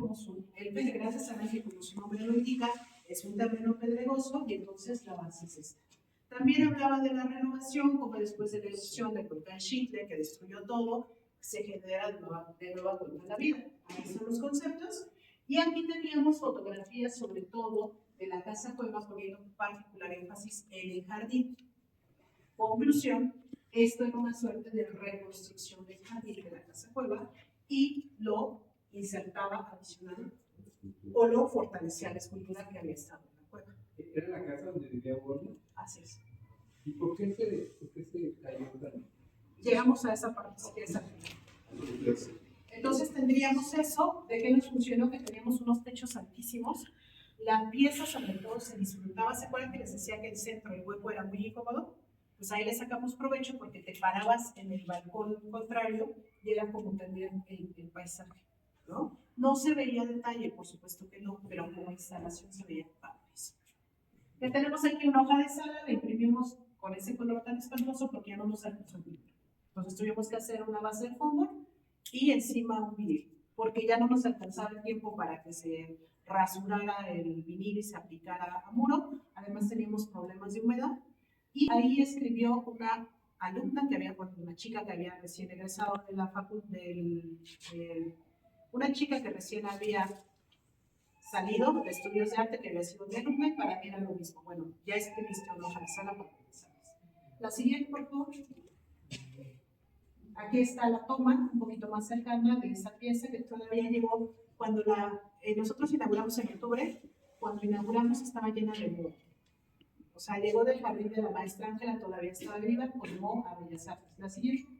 el Pedregal de San Ángel, como su nombre lo indica, es un terreno pedregoso, y entonces la base es esta. También hablaba de la renovación, como después de la erupción de Volcán Xitle, que destruyó todo, se genera de nueva cuenta la vida. Ahí son los conceptos. Y aquí teníamos fotografías, sobre todo, de la Casa Cueva, poniendo particular énfasis en el jardín. Conclusión, esto era una suerte de reconstrucción del jardín de la Casa Cueva y lo insertaba adicional o lo fortalecía la escultura que había estado en la cueva. ¿Era la casa donde vivía Borno? Así es. ¿Y por qué se cayó tan? Llegamos a esa parte, si quieres. Entonces tendríamos eso, ¿de qué nos funcionó? Que teníamos unos techos altísimos. La pieza sobre todo se disfrutaba. ¿Se acuerdan que les decía que el centro, el hueco era muy incómodo? Pues ahí le sacamos provecho porque te parabas en el balcón contrario y era como tener el paisaje, ¿no? No se veía detalle, por supuesto que no, pero como instalación se veía padrísimo. Ya tenemos aquí una hoja de sala, la imprimimos con ese color tan espantoso porque ya no nos alcanzó el vinil. Entonces tuvimos que hacer una base de fondo y encima un vinil, porque ya no nos alcanzaba el tiempo para que se rasurara el vinil y se aplicara a muro. Además teníamos problemas de humedad. Y ahí escribió una alumna que había, bueno, una chica que había recién egresado de la facultad, una chica que recién había salido de estudios de arte, que había sido mi alumna, y para mí era lo mismo. Bueno, ya escribiste una hoja de sala para que sabes. La siguiente, por favor. Aquí está la toma, un poquito más cercana de esa pieza que todavía llegó cuando nosotros inauguramos en octubre. Cuando inauguramos estaba llena de moho. O sea, llegó del jardín de la maestra Ángela, todavía estaba arriba, con moho a Bellas Artes. La siguiente.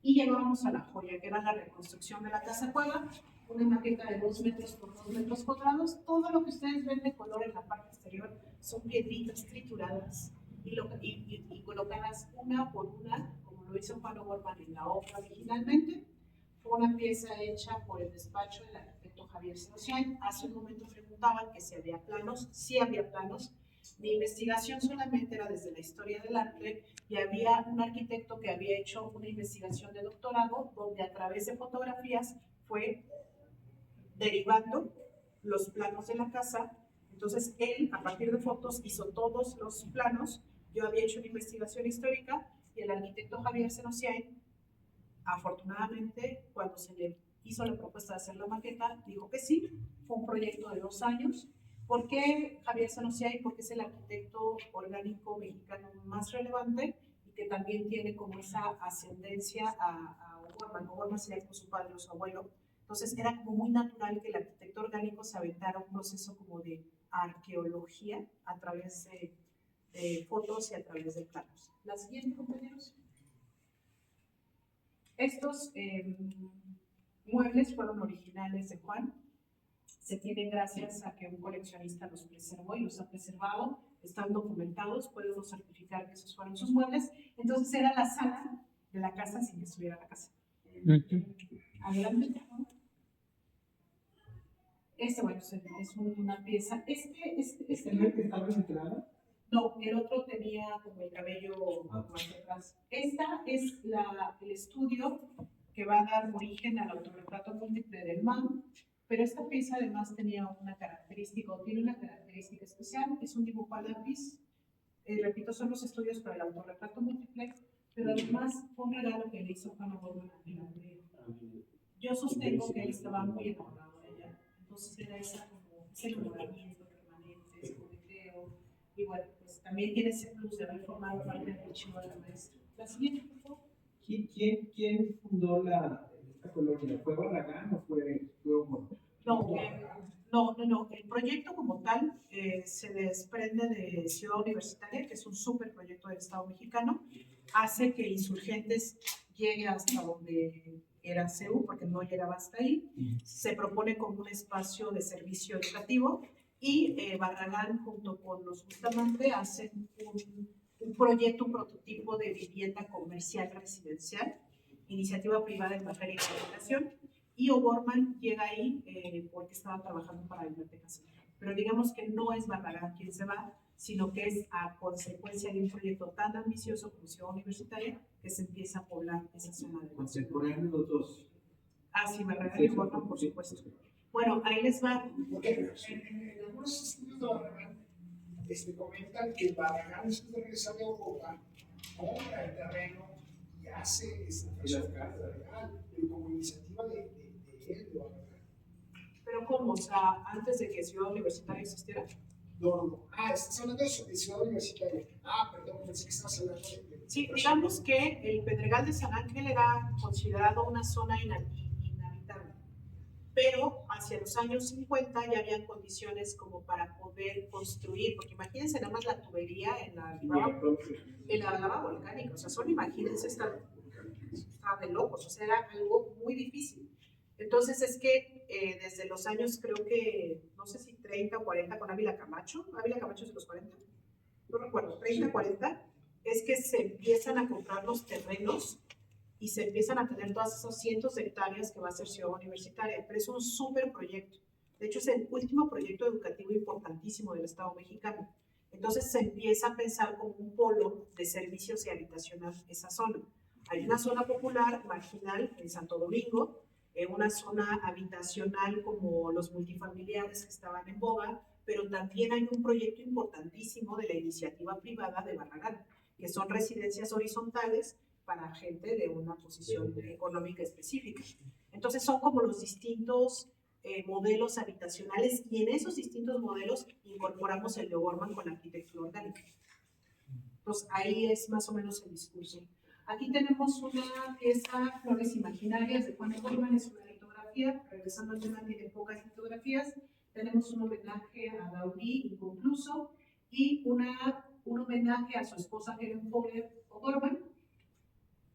Y llegábamos a la joya, que era la reconstrucción de la casa cueva, una maqueta de 2 metros por 2 metros cuadrados. Todo lo que ustedes ven de color en la parte exterior son piedritas trituradas y colocadas una por una, como lo hizo Juan O'Gorman en la obra originalmente. Fue una pieza hecha por el despacho del arquitecto Javier Sebastián. Hace un momento preguntaban que si había planos. Sí había planos. Mi investigación solamente era desde la historia del arte y había un arquitecto que había hecho una investigación de doctorado donde a través de fotografías fue derivando los planos de la casa. Entonces él, a partir de fotos, hizo todos los planos. Yo había hecho una investigación histórica y el arquitecto Javier Senosiain, afortunadamente, cuando se le hizo la propuesta de hacer la maqueta, dijo que sí. Fue un proyecto de 2 años. ¿Por qué Javier Senosiain? Porque es el arquitecto orgánico mexicano más relevante y que también tiene como esa ascendencia a O'Gorman. O'Gorman sería como su padre o su abuelo. Entonces era como muy natural que el arquitecto orgánico se aventara un proceso como de arqueología a través de fotos y a través de planos. La siguiente, compañeros. Estos muebles fueron originales de Juan. Se tienen gracias a que un coleccionista los preservó y los ha preservado. Están documentados, podemos certificar que esos fueron sus muebles. Entonces era la sala de la casa sin que estuviera la casa. Adelante, por favor. Bueno, es una pieza. ¿Este no es que estaba entrada? No, el otro tenía como el cabello más atrás. Esta es el estudio que va a dar origen al autorretrato múltiple del MAM, pero esta pieza además tenía una característica, o tiene una característica especial, es un dibujo a lápiz. Repito, son los estudios para el autorretrato múltiple, pero además fue un regalo que le hizo Juan O'Gorman a mi madre. Yo sostengo que él estaba muy enamorado de ella, entonces era ese enamoramiento permanente, ese coqueteo. Y bueno, pues también tiene ese plus de haber formado parte del archivo de la maestra. La siguiente, por favor. ¿Quién fundó esta colonia? ¿Fue Barragán o fue O'Gorman? No. El proyecto como tal se desprende de Ciudad Universitaria, que es un súper proyecto del Estado mexicano. Hace que Insurgentes llegue hasta donde era CEU, porque no llegaba hasta ahí. Se propone como un espacio de servicio educativo. Y Barragán junto con los Bustamante hacen un proyecto, un prototipo de vivienda comercial residencial, iniciativa privada en materia de comunicación, y O'Gorman llega ahí porque estaba trabajando para la Biblioteca Central. Pero digamos que no es Barragán quien se va, sino que es a consecuencia de un proyecto tan ambicioso como Ciudad Universitaria que se empieza a poblar esa zona de la ciudad. Contemporáneos los dos. Ah, sí, Barragán y O'Gorman, por supuesto. Bueno, ahí les va. En algunos estudios de Barragán comentan que Barragán, después de regresar de Europa, compra el terreno y hace esta transformación legal, pero como iniciativa de él, de Barragán. ¿Pero cómo? O sea, antes de que Ciudad Universitaria existiera. No. Estás hablando de Ciudad Universitaria. Perdón, pensé que estabas hablando de sí, digamos que el Pedregal de San Ángel era considerado una zona inhabitable. Pero hacia los años 50 ya habían condiciones como para poder construir, porque imagínense nada más la tubería en la lava volcánica, o sea, solo imagínense, está de locos, o sea, era algo muy difícil. Entonces es que desde los años, creo que, no sé si 30 o 40 con Ávila Camacho. Ávila Camacho es de los 40, no recuerdo, 30, 40, es que se empiezan a comprar los terrenos y se empiezan a tener todas esas cientos de hectáreas que va a ser Ciudad Universitaria. Pero es un súper proyecto. De hecho, es el último proyecto educativo importantísimo del Estado mexicano. Entonces se empieza a pensar como un polo de servicios y habitacional esa zona. Hay una zona popular, marginal, en Santo Domingo, una zona habitacional como los multifamiliares que estaban en boga, pero también hay un proyecto importantísimo de la iniciativa privada de Barragán, que son residencias horizontales para gente de una posición económica específica. Entonces son como los distintos modelos habitacionales, y en esos distintos modelos incorporamos el de O'Gorman con la arquitectura orgánica. Entonces ahí es más o menos el discurso. Aquí tenemos una pieza, Flores Imaginarias, de Juan O'Gorman, es una litografía. Regresando al tema, tiene pocas litografías. Tenemos un homenaje a Gaudí inconcluso y un homenaje a su esposa Helen Fowler O'Gorman,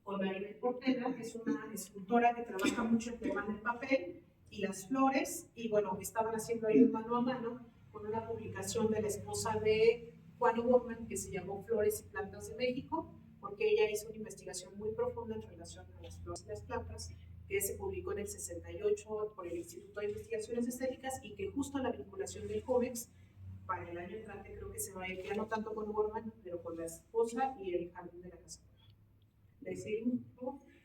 con Maribel Portela, que es una escultora que trabaja mucho el tema del papel y las flores, y bueno, estaban haciendo ahí un mano a mano con una publicación de la esposa de Juan O'Gorman que se llamó Flores y Plantas de México, porque ella hizo una investigación muy profunda en relación a las flores y las plantas, que se publicó en el 68 por el Instituto de Investigaciones Estéticas, y que justo la vinculación del COMEX para el año entrante creo que se va a ir ya no tanto con O'Gorman, pero con la esposa y el jardín de la casa.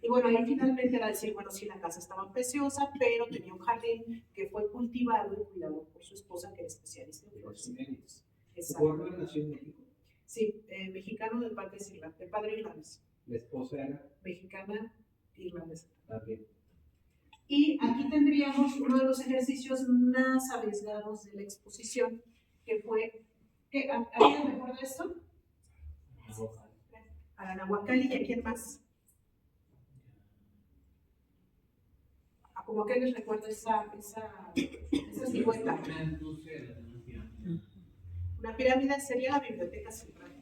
Y bueno, ahí finalmente era decir, bueno, sí, la casa estaba preciosa, pero tenía un jardín que fue cultivado y cuidado por su esposa, que era especialista en flores. ¿O'Gorman nació en México? Sí, mexicano de padre irlandés. ¿La esposa era? Mexicana irlandesa. También. Y aquí tendríamos uno de los ejercicios más arriesgados de la exposición, que fue, ¿alguien recuerda esto? A la Nahuacali, ¿y a quién más? Como que les recuerdo esa silueta. Una pirámide sería la Biblioteca Central.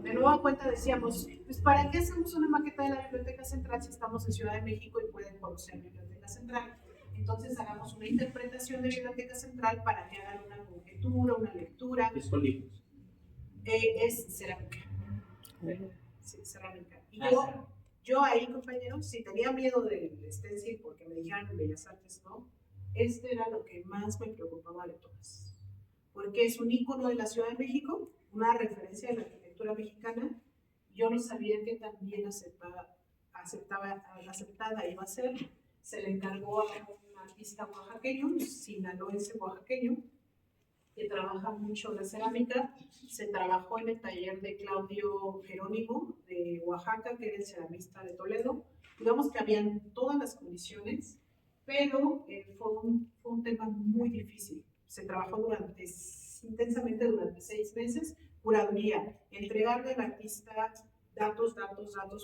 De nueva cuenta decíamos, pues ¿para qué hacemos una maqueta de la Biblioteca Central si estamos en Ciudad de México y pueden conocer Biblioteca Central? Entonces hagamos una interpretación de Biblioteca Central para que hagan una conjetura, una lectura. ¿Es con libros? Es cerámica. Sí, cerámica. Y yo ahí, compañeros, si tenía miedo del stencil porque me dijeron en Bellas Artes, no, este era lo que más me preocupaba de todas. Porque es un ícono de la Ciudad de México, una referencia de la arquitectura mexicana. Yo no sabía que tan bien aceptada iba a ser. Se le encargó a un artista oaxaqueño, sinaloense oaxaqueño, que trabaja mucho la cerámica. Se trabajó en el taller de Claudio Jerónimo de Oaxaca, que era el ceramista de Toledo. Digamos que habían todas las condiciones, pero fue un tema muy difícil. Se trabajó intensamente durante 6 meses, curaduría, entregarle al artista datos,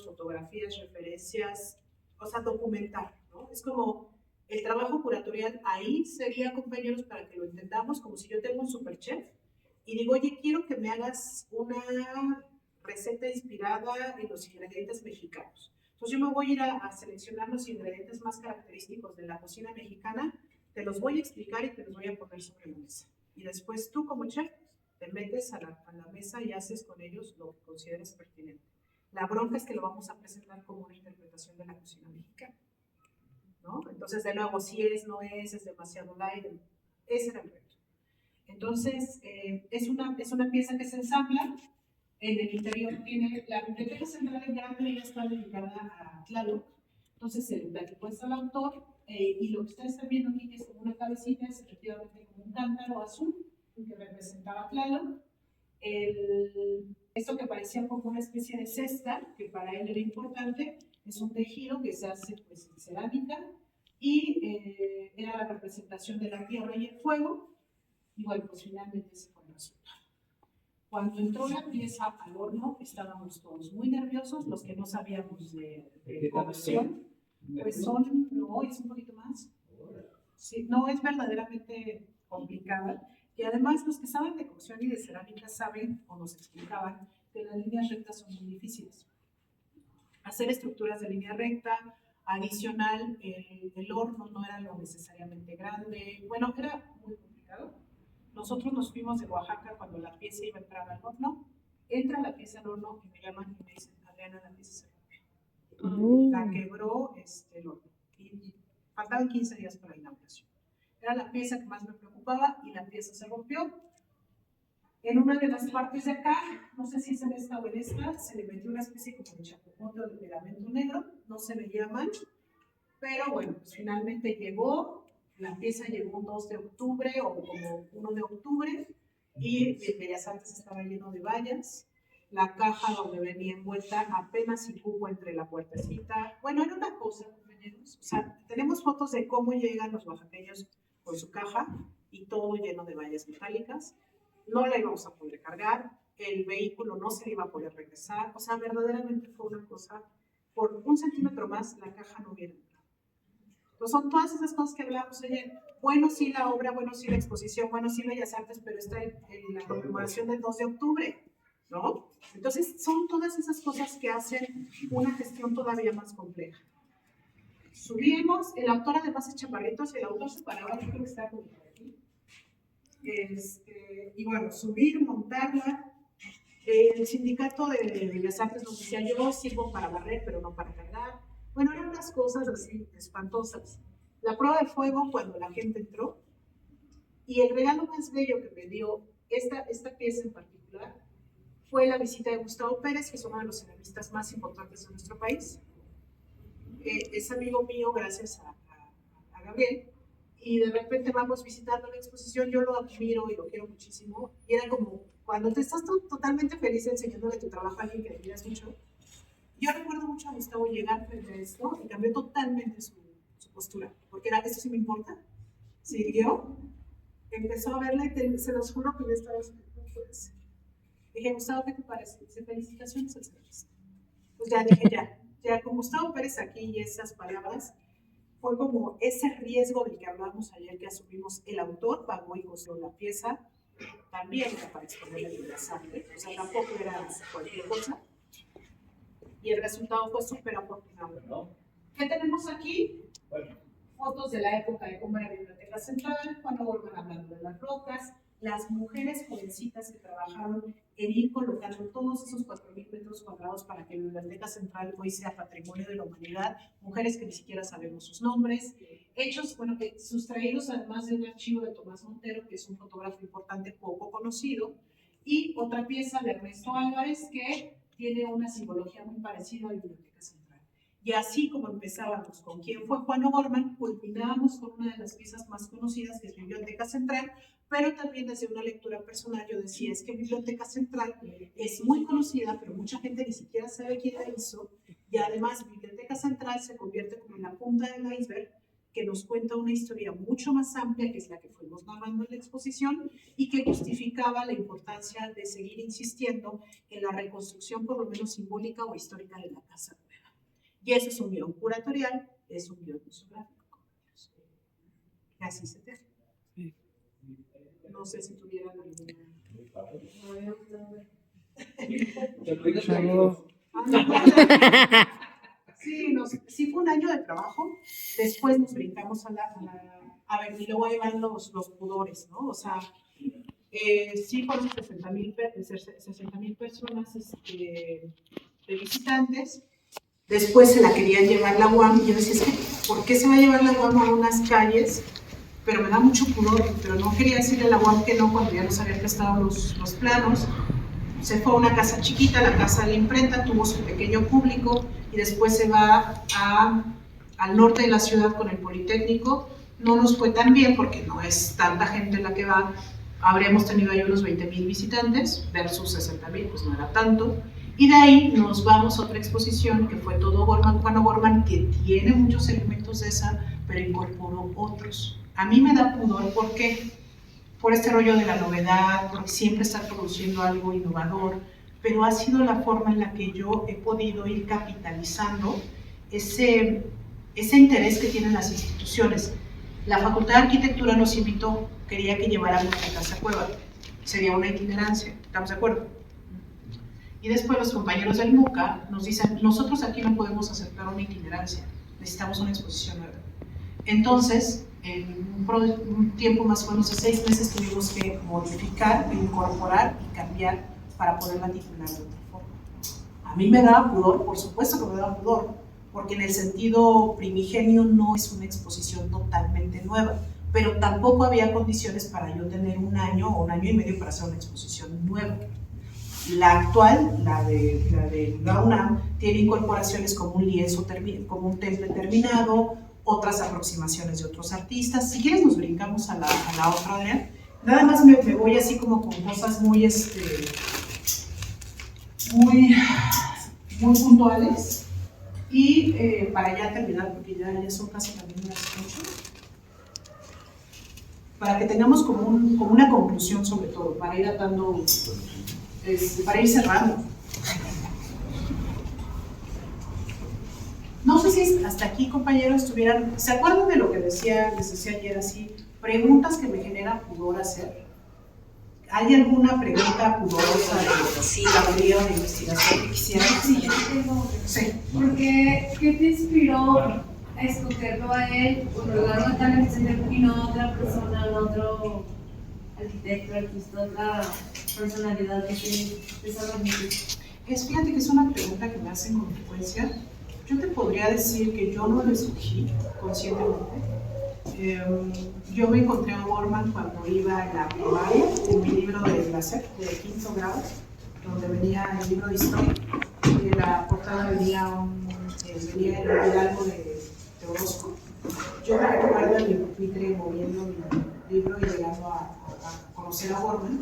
fotografías, referencias, o sea, documentar, ¿no? Es como el trabajo curatorial ahí sería, compañeros, para que lo entendamos, como si yo tengo un superchef y digo, oye, quiero que me hagas una receta inspirada en los ingredientes mexicanos. Entonces yo me voy a ir a seleccionar los ingredientes más característicos de la cocina mexicana, te los voy a explicar y te los voy a poner sobre la mesa. Y después tú como chef te metes a la mesa y haces con ellos lo que consideres pertinente. La bronca es que lo vamos a presentar como una interpretación de la cocina mexicana, ¿no? Entonces, de nuevo, si es, no es demasiado light, ese era el reto. Entonces, es una pieza que se ensambla. En el interior tiene la Biblioteca Central en gran medida está dedicada a Tlaloc. Entonces, el platicó está el autor, y lo que ustedes están viendo aquí, que es como una cabecita, es efectivamente como un cántaro azul que representaba a Tlaloc. Esto que parecía como una especie de cesta, que para él era importante, es un tejido que se hace pues, en cerámica, y era la representación de la tierra y el fuego, y bueno, pues finalmente ese fue el resultado. Cuando entró la pieza al horno, estábamos todos muy nerviosos, los que no sabíamos de cocción, pues es un poquito más. Sí, no es verdaderamente complicada. Y además los que saben de cocción y de cerámica saben, o nos explicaban, que las líneas rectas son muy difíciles. Hacer estructuras de línea recta, Adicional, el horno no era lo necesariamente grande. Bueno, era muy complicado. Nosotros nos fuimos de Oaxaca cuando la pieza iba a entrar al horno. Entra la pieza al horno y me llaman y me dicen, Adriana, la pieza se rompió. La quebró el horno. Y faltaban 15 días para la inauguración. Era la pieza que más me preocupaba y la pieza se rompió. En una de las partes de acá, no sé si es en esta o en esta, se le metió una especie como de chapopote o de pegamento negro, no se veía mal, pero bueno, pues finalmente llegó, la pieza llegó un 2 de octubre o como 1 de octubre, y Bellas Artes estaba lleno de vallas, la caja donde venía envuelta apenas si cupo entre la puertecita. Bueno, era una cosa, compañeros. O sea, tenemos fotos de cómo llegan los oaxaqueños con su caja y todo lleno de vallas metálicas. No la íbamos a poder cargar, el vehículo no se iba a poder regresar. O sea, verdaderamente fue una cosa, por 1 centímetro más la caja no hubiera entrado. Entonces son todas esas cosas que hablábamos ayer. Bueno, sí la obra, bueno, sí la exposición, bueno, sí Bellas Artes, pero está en la conmemoración del 2 de octubre, ¿no? Entonces son todas esas cosas que hacen una gestión todavía más compleja. Subimos, el autor además es chaparrito, si el autor se paraba, yo creo que está como por aquí. Y bueno, subir, montarla. El sindicato de Bellas Artes nos decía, yo sirvo para barrer, pero no para cargar. Bueno, eran unas cosas así espantosas. La prueba de fuego cuando la gente entró, y el regalo más bello que me dio esta pieza en particular fue la visita de Gustavo Pérez, que es uno de los ceramistas más importantes de nuestro país. Es amigo mío gracias a Gabriel, y de repente vamos visitando la exposición, yo lo admiro y lo quiero muchísimo, y era como cuando te estás totalmente feliz enseñándole tu trabajo a alguien que admiras mucho. Yo recuerdo mucho a Gustavo llegar frente a esto y cambió totalmente su postura, porque era, ¿esto sí me importa? Siguió, empezó a verla y se los juro que yo estaba así, no puede ser. Dije, Gustavo, ¿qué te parece? Dice, felicitaciones al ceramista. Pues ya dije, ya con Gustavo Pérez aquí y esas palabras, fue como ese riesgo del que hablábamos ayer, que asumimos. El autor pagó y costeó la pieza, también era para exponerla en Bellas Artes, o sea, tampoco era cualquier cosa. Y el resultado fue súper afortunado, ¿no? ¿Qué tenemos aquí? Bueno, fotos de la época de cómo era la Biblioteca Central, cuando vuelven hablando de las rocas, las mujeres jovencitas que trabajaron en ir colocando todos esos 4.000 metros cuadrados para que la Biblioteca Central hoy sea patrimonio de la humanidad, mujeres que ni siquiera sabemos sus nombres, hechos, bueno, que sustraídos además de un archivo de Tomás Montero, que es un fotógrafo importante poco conocido, y otra pieza de Ernesto Álvarez que tiene una simbología muy parecida a la Biblioteca Central. Y así como empezábamos con quién fue Juan O'Gorman, culminábamos con una de las piezas más conocidas, que es Biblioteca Central, pero también desde una lectura personal yo decía, es que Biblioteca Central es muy conocida, pero mucha gente ni siquiera sabe quién la hizo, y además Biblioteca Central se convierte como en la punta del iceberg, que nos cuenta una historia mucho más amplia, que es la que fuimos narrando en la exposición, y que justificaba la importancia de seguir insistiendo en la reconstrucción, por lo menos simbólica o histórica, de la Casa Nueva. Y eso es un guión curatorial, es un guión museográfico. Y así se deja. No sé si tuvieran alguna... Sí, fue un año de trabajo. Después nos brincamos a ver, y luego ahí van los pudores, ¿no? O sea, sí fueron 60,000 personas de visitantes. Después se la querían llevar la UAM, y yo decía, es que, ¿por qué se va a llevar la UAM a unas calles? Pero me da mucho pudor, pero no quería decirle a la UAM que no cuando ya nos habían prestado los planos. Se fue a una casa chiquita, la casa de la imprenta, tuvo su pequeño público, y después se va al norte de la ciudad con el Politécnico. No nos fue tan bien porque no es tanta gente la que va. Habríamos tenido ahí unos 20,000 visitantes versus 60,000, pues no era tanto. Y de ahí nos vamos a otra exposición que fue todo Juan O'Gorman, que tiene muchos elementos de esa, pero incorporó otros. A mí me da pudor, ¿por qué? Por este rollo de la novedad, porque siempre está produciendo algo innovador, pero ha sido la forma en la que yo he podido ir capitalizando ese interés que tienen las instituciones. La Facultad de Arquitectura nos invitó, quería que lleváramos la Casa Cueva, sería una itinerancia, ¿estamos de acuerdo? Y después los compañeros del MUCA nos dicen, nosotros aquí no podemos aceptar una itinerancia, necesitamos una exposición nueva. Entonces, en un tiempo más o menos de 6 meses tuvimos que modificar, incorporar y cambiar para poderla titular de otra forma. A mí me daba pudor, por supuesto que me daba pudor, porque en el sentido primigenio no es una exposición totalmente nueva, pero tampoco había condiciones para yo tener 1 año o 1 año y medio para hacer una exposición nueva. La actual, la de la UNAM, tiene incorporaciones como un lienzo, como un temple terminado, otras aproximaciones de otros artistas. Si quieres nos brincamos a la otra, Adrián. Nada más me voy así como con cosas muy puntuales. Y para ya terminar, porque ya son casi también las 8, para que tengamos como una conclusión sobre todo, para ir atando, para ir cerrando. No sé si hasta aquí, compañeros, ¿se acuerdan de lo que les decía ayer así? Preguntas que me generan pudor hacer. ¿Hay alguna pregunta pudorosa de la mayoría de investigación que quisieran hacer? Sí, yo tengo. Sí. ¿Qué te inspiró a escogerlo a él, por lo largo de tal extensión y no a otra persona, a otro arquitecto, artista, otra personalidad que te desarrolló? Fíjate que es una pregunta que me hacen con frecuencia. Yo te podría decir que yo no lo escogí conscientemente. Yo me encontré a O'Gorman cuando iba en la primaria, en mi libro de placer, de 5º grado, donde venía el libro de historia, y en la portada venía el algo de Orozco. Yo me recuerdo en mi pupitre moviendo mi libro y llegando a conocer a O'Gorman.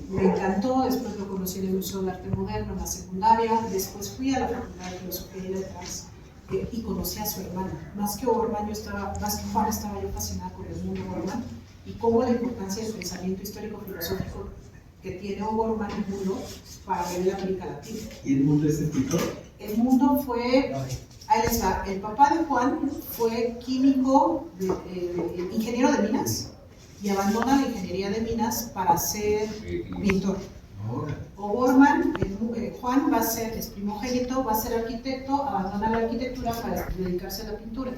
Me encantó, después lo conocí en el Museo de Arte Moderno en la secundaria, después fui a la Facultad de Filosofía y Letras y conocí a su hermano. Más que O'Gorman, más que Juan, estaba yo fascinada con el mundo O'Gorman y cómo la importancia del pensamiento histórico-filosófico que tiene O'Gorman en el mundo para ver la América Latina. ¿Y el mundo es escritor? El mundo fue, ahí les va, el papá de Juan fue químico, ingeniero de minas, y abandona la ingeniería de minas para ser pintor. O'Gorman, Juan es primogénito, va a ser arquitecto, abandona la arquitectura para dedicarse a la pintura.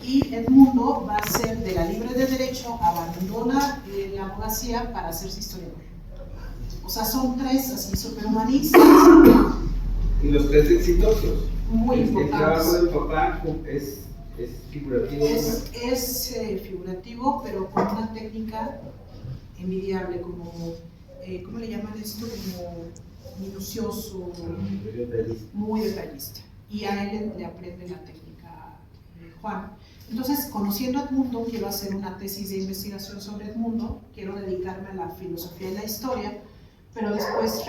Y Edmundo va a ser de la libre de derecho, abandona la abogacía para hacerse historiador. O sea, son 3 así superhumanistas. Y los 3 exitosos. Muy importantes. El trabajo del papá es figurativo. Es figurativo, pero con una técnica envidiable, como, ¿cómo le llaman esto? Como minucioso, muy detallista. Y a él le aprende la técnica Juan. Entonces, conociendo a Edmundo, quiero hacer una tesis de investigación sobre Edmundo, quiero dedicarme a la filosofía y la historia, pero después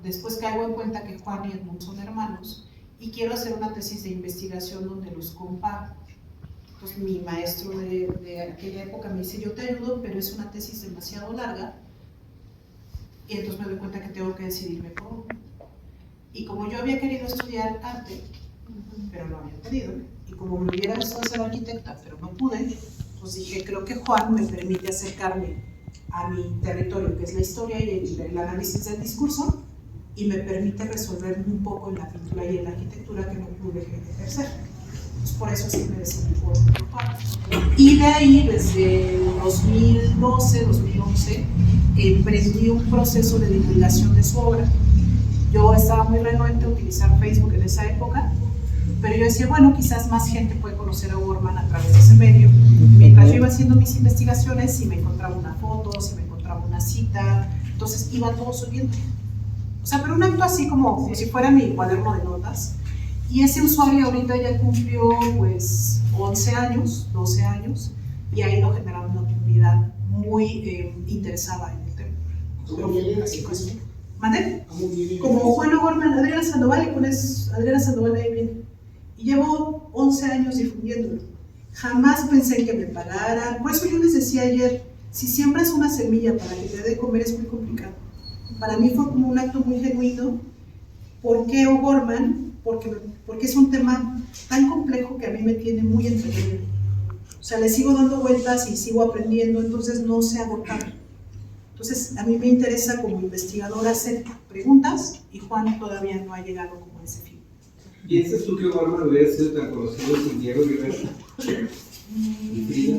después caigo en cuenta que Juan y Edmundo son hermanos, y quiero hacer una tesis de investigación donde los comparo. Entonces mi maestro de aquella época me dice, yo te ayudo, pero es una tesis demasiado larga, y entonces me doy cuenta que tengo que decidirme por uno. Y como yo había querido estudiar arte, pero no había podido, y como me hubiera gustado ser arquitecta, pero no pude, pues dije, creo que Juan me permite acercarme a mi territorio, que es la historia y el análisis del discurso, y me permite resolver un poco en la pintura y en la arquitectura que no pude ejercer. Pues por eso sí me decidí por Juan. Y de ahí, desde 2012, 2011, emprendí un proceso de divulgación de su obra. Yo estaba muy renuente a utilizar Facebook en esa época, pero yo decía, bueno, quizás más gente puede conocer a O'Gorman a través de ese medio. Mientras yo iba haciendo mis investigaciones, si me encontraba una foto, si me encontraba una cita, entonces iba todo subiendo. O sea, pero un acto así como si fuera mi cuaderno de notas. Y ese usuario ahorita ya cumplió pues 11 años, 12 años, y ha ido generando una comunidad muy interesada en el tema. Así pues, ¿mande? Como Juan O'Gorman, Adriana Sandoval, y pones Adriana Sandoval ahí bien. Y llevo 11 años difundiéndolo. Jamás pensé en que me pagaran. Por eso yo les decía ayer, si siembras una semilla para que te dé de comer es muy complicado. Para mí fue como un acto muy genuino. ¿Por qué O'Gorman? Porque es un tema tan complejo que a mí me tiene muy entretenido. O sea, le sigo dando vueltas y sigo aprendiendo, entonces no sé agotar. Entonces, a mí me interesa como investigadora hacer preguntas y Juan todavía no ha llegado como a ese fin. ¿Piensas tú que Gorman hubiera sido tan conocido sin Diego Rivera? ¿Y Frida?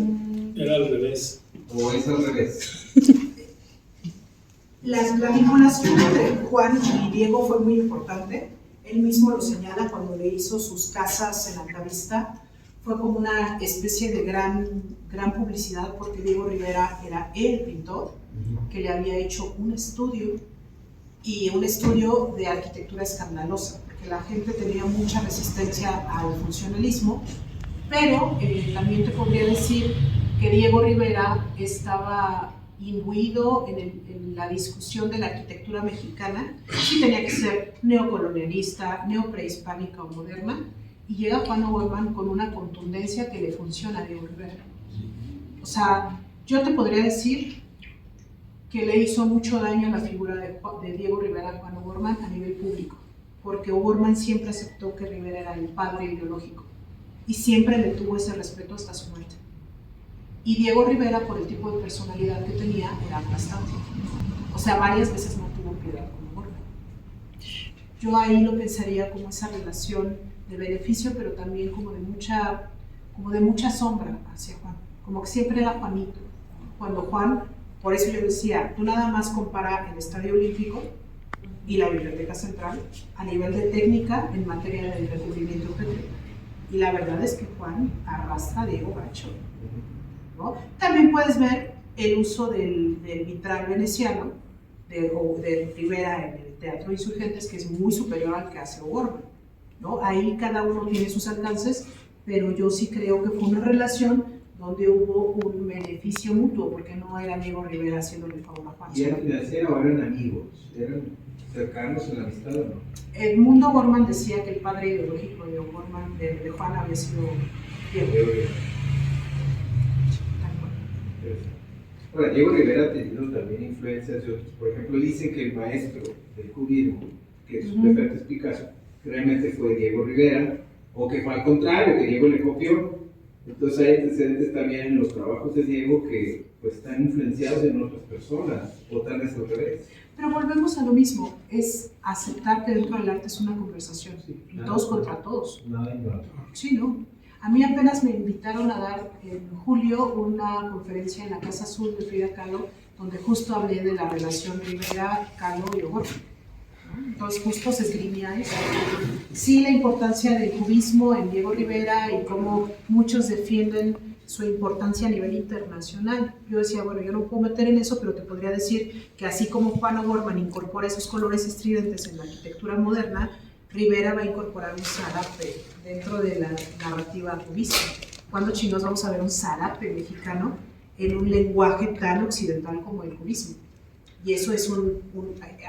Era al revés. ¿O es al revés? La vinculación entre Juan y Diego fue muy importante. Él mismo lo señala cuando le hizo sus casas en Altavista. Fue como una especie de gran publicidad, porque Diego Rivera era el pintor que le había hecho un estudio, y un estudio de arquitectura escandalosa, porque la gente tenía mucha resistencia al funcionalismo, pero también te podría decir que Diego Rivera estaba imbuido en la discusión de la arquitectura mexicana, sí tenía que ser neocolonialista, neoprehispánica o moderna, y llega Juan O'Gorman con una contundencia que le funciona a Diego Rivera. O sea, yo te podría decir que le hizo mucho daño a la figura de Diego Rivera a Juan O'Gorman a nivel público, porque O'Gorman siempre aceptó que Rivera era el padre ideológico y siempre le tuvo ese respeto hasta su muerte. Y Diego Rivera, por el tipo de personalidad que tenía, era aplastante. O sea, varias veces no tuvo piedad con O'Gorman. Yo ahí lo pensaría como esa relación de beneficio, pero también como de mucha sombra hacia Juan, como que siempre era Juanito. Cuando Juan, por eso yo decía, tú nada más compara el Estadio Olímpico y la Biblioteca Central a nivel de técnica en materia de recubrimiento pétreo. Y la verdad es que Juan arrastra a Diego Gacho, ¿no? También puedes ver el uso del vitral veneciano de Rivera en el Teatro Insurgentes, que es muy superior al que hace O'Gorman, ¿no? Ahí cada uno tiene sus alcances, pero yo sí creo que fue una relación donde hubo un beneficio mutuo, porque no era Diego Rivera haciéndole favor a Juan. ¿Y eran financieros o eran amigos? ¿Eran cercanos en la amistad o no? Edmundo O'Gorman decía que el padre ideológico de O'Gorman, de Juan, había sido Diego Rivera. Ahora, Diego Rivera ha tenido también influencias de otros. Por ejemplo, dicen que el maestro del cubismo, que su referente es Picasso, que realmente fue Diego Rivera, o que fue al contrario, que Diego le copió. Entonces hay antecedentes también en los trabajos de Diego que pues, están influenciados en otras personas, o tal vez al revés. Pero volvemos a lo mismo, es aceptar que dentro del arte es una conversación, Sí, y todos contra todos. Nada innovador. Sí, ¿no? A mí apenas me invitaron a dar en julio una conferencia en la Casa Azul de Frida Kahlo, donde justo hablé de la relación Rivera, Kahlo y O'Gorman. Entonces justo se esgrimía eso. Sí, la importancia del cubismo en Diego Rivera y cómo muchos defienden su importancia a nivel internacional. Yo decía, bueno, yo no puedo meter en eso, pero te podría decir que así como Juan O'Gorman incorpora esos colores estridentes en la arquitectura moderna, Rivera va a incorporar un zarape dentro de la narrativa cubista. ¿Cuándo chinos vamos a ver un zarape mexicano en un lenguaje tan occidental como el cubismo? Y eso es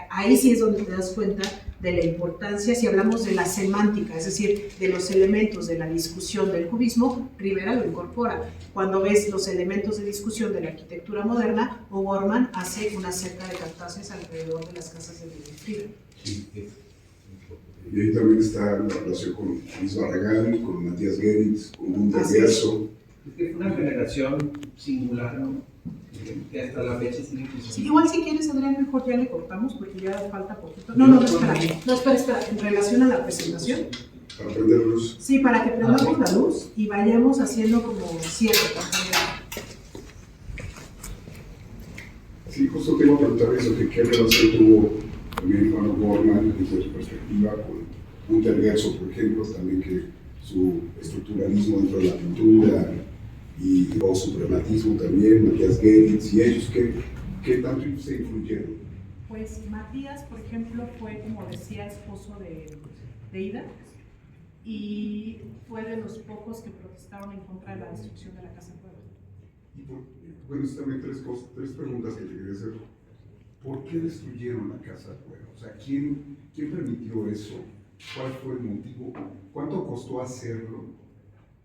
ahí sí es donde te das cuenta de la importancia, si hablamos de la semántica, es decir, de los elementos de la discusión del cubismo, Rivera lo incorpora. Cuando ves los elementos de discusión de la arquitectura moderna, O'Gorman hace una cerca de cartaces alrededor de las casas de Frida. Sí, Y ahí también está la relación con Luis Barragán, con Matías Geritz, con Gunter Gerso. Es que fue una generación singular, ¿no? Que hasta la fecha sigue funcionando. Sí, igual si quieres, Adrián, mejor ya le cortamos porque ya falta poquito. No, espera, en relación a la presentación. Para prender luz. Sí, para que prendamos la luz y vayamos haciendo como cierre. Sí, justo te iba a preguntar eso, que qué relación tuvo también Juan O'Gorman desde su perspectiva con Gunter Gerso, por ejemplo, también que su estructuralismo dentro de la pintura y luego su pragmatismo también, Matías Geritz y ellos, ¿qué tanto se influyeron? Pues Matías, por ejemplo, fue, como decía, esposo de Ida y fue de los pocos que protestaron en contra de la destrucción de la Casa Puebla. Y bueno, también tres preguntas que te quería hacer. ¿Por qué destruyeron la Casa Puebla? O sea, ¿quién permitió eso? ¿Cuál fue el motivo? ¿Cuánto costó hacerlo?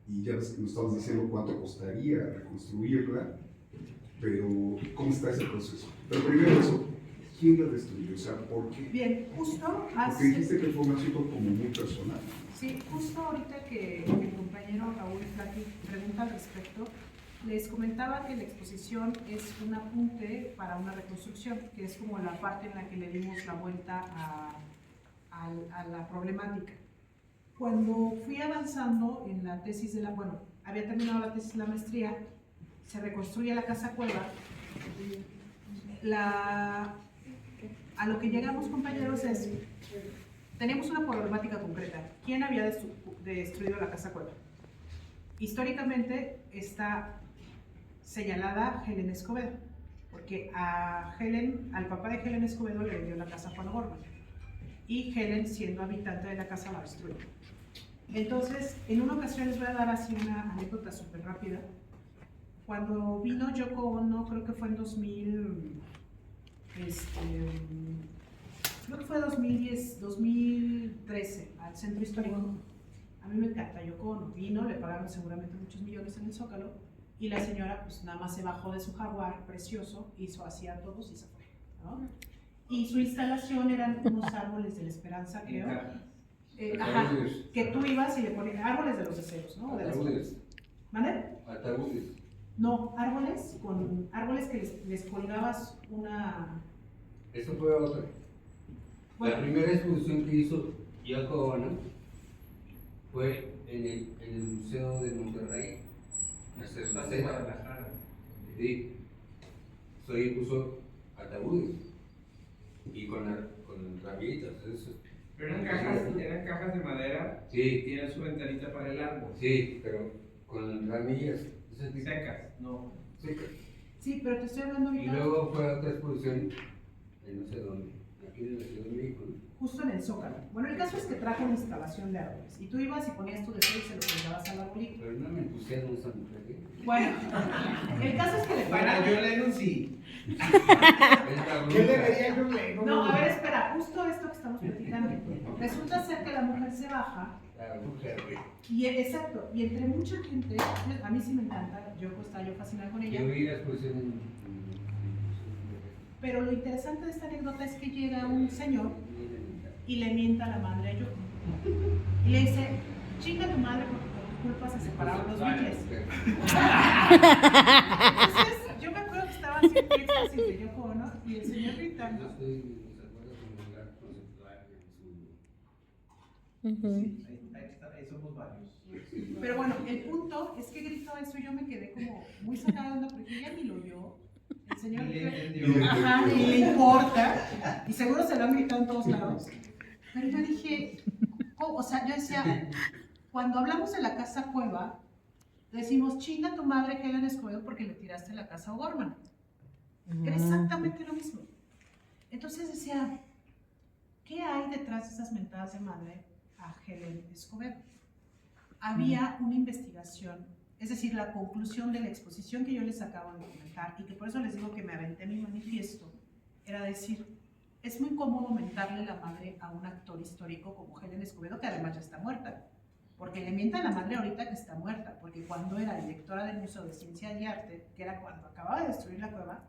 Y ya ves que nos estabas diciendo cuánto costaría reconstruirla, pero ¿cómo está ese proceso? Pero primero eso, ¿quién la destruyó? O sea, ¿por qué? Bien, justo Porque dijiste que fue un asunto como muy personal. Sí, justo ahorita que mi compañero Raúl Flaqui pregunta al respecto, les comentaba que la exposición es un apunte para una reconstrucción, que es como la parte en la que le dimos la vuelta a la problemática. Cuando fui avanzando en la tesis de bueno, había terminado la tesis de la maestría, se reconstruye la casa cueva. A lo que llegamos, compañeros, es, tenemos una problemática concreta. ¿Quién había destruido la casa cueva? Históricamente está señalada Helen Escobedo, porque al papá de Helen Escobedo le vendió la casa a Juan Gorman, y Helen, siendo habitante de la casa, la destruyó. Entonces, en una ocasión les voy a dar así una anécdota súper rápida. Cuando vino Yoko Ono, creo que fue en 2013, al centro histórico. A mí me encanta Yoko Ono. Vino, le pagaron seguramente muchos millones en el Zócalo, y la señora pues nada más se bajó de su Jaguar precioso, hizo así a todos y se fue, ¿no? Y su instalación eran unos árboles de la esperanza, creo. Ajá, que tú ibas y le ponías árboles de los deseos, ¿no? Ataúdes. ¿Vale? Ataúdes. No, árboles que les colgabas una... Eso fue otra. Bueno. La primera exposición que hizo Yoko Ono fue en el Museo de Monterrey. de Guadalajara. Sí. Soy puso ataúdes y con ramitas. Eso. Pero eran cajas de madera, Sí. tienen su ventanita para el árbol. Sí, pero con ramillas. Secas, no. Secas. Sí, pero te estoy hablando Y ahorita luego fue otra exposición en no sé dónde, aquí en la Ciudad de México, ¿no? justo en el Zócalo. Bueno, el caso es que trajo una instalación de árboles, y tú ibas y ponías tu deseo y se lo colgabas al arbolito. Pero no me entusiasma esa mujer. Bueno, el caso es que le Para pagaron... John Lennon sí. ¿Qué debería yo leer? No, a ver, espera, justo esto que estamos platicando. Resulta ser que la mujer se baja, La mujer, güey. y exacto, y entre mucha gente, a mí sí me encanta, yo fascinada con ella. Yo vi la exposición en Pero lo interesante de esta anécdota es que llega un señor y le mienta a la madre a Yoko. Y le dice, chinga tu madre porque por tu culpa se separaron los Beatles. Entonces, yo me acuerdo que estaba así en éxtasis de Yoko Ono y el señor Yo gritando. estoy de acuerdo con el lugar conceptual en su... Ahí somos varios. Pero bueno, el punto es que gritó eso y yo me quedé como muy sacada de onda porque ella ni lo oyó. El señor Ni le entendió. ajá, ni le importa. Y seguro se lo han gritado en todos lados. Pero yo dije, o sea, yo decía, cuando hablamos de la casa cueva, decimos, chinga tu madre Helen Escobedo porque le tiraste la casa a O'Gorman. Era exactamente lo mismo. Entonces decía, ¿qué hay detrás de esas mentadas de madre a Helen Escobedo? Había una investigación, es decir, la conclusión de la exposición que yo les acabo de comentar, y que por eso les digo que me aventé mi manifiesto, era decir, es muy cómodo mentarle la madre a un actor histórico como Helen Escobedo, que además ya está muerta, porque le mienta a la madre ahorita que está muerta, porque cuando era directora del Museo de Ciencia y Arte, que era cuando acababa de destruir la cueva,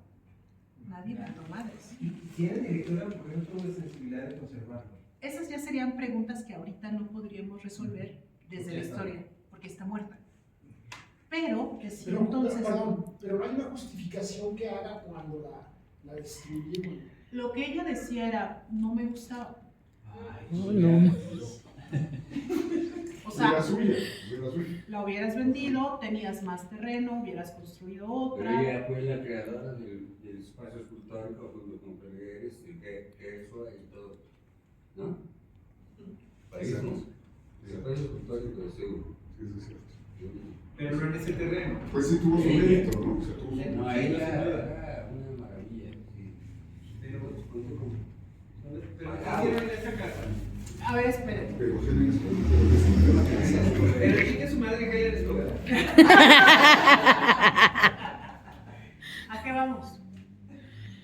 nadie mentó madres. ¿Y si era directora, por qué no tuvo sensibilidad de conservarlo? Esas ya serían preguntas que ahorita no podríamos resolver desde la historia, porque está muerta. Pero, que sí, entonces... pero no hay una justificación que haga cuando la destruyeron. Lo que ella decía era, no me gustaba. No. O sea, Era suya. la hubieras vendido, tenías más terreno, hubieras construido Pero otra. ella fue la creadora del espacio escultórico junto con Pellegrés, y Queso y todo, ¿no? Paísmo. El espacio escultórico de seguro. Eso es cierto. Pero no en ese terreno. Pues sí tuvo su mérito, ¿no? O sea, tuvo su No, ella era una maravilla. Sí. Pero ¿Cómo? ¿qué hicieron en esa casa? A ver, esperen. Pero Helen Escobedo destruyó la casa. Pero chica su madre que ella Escobedo. ¿A qué vamos?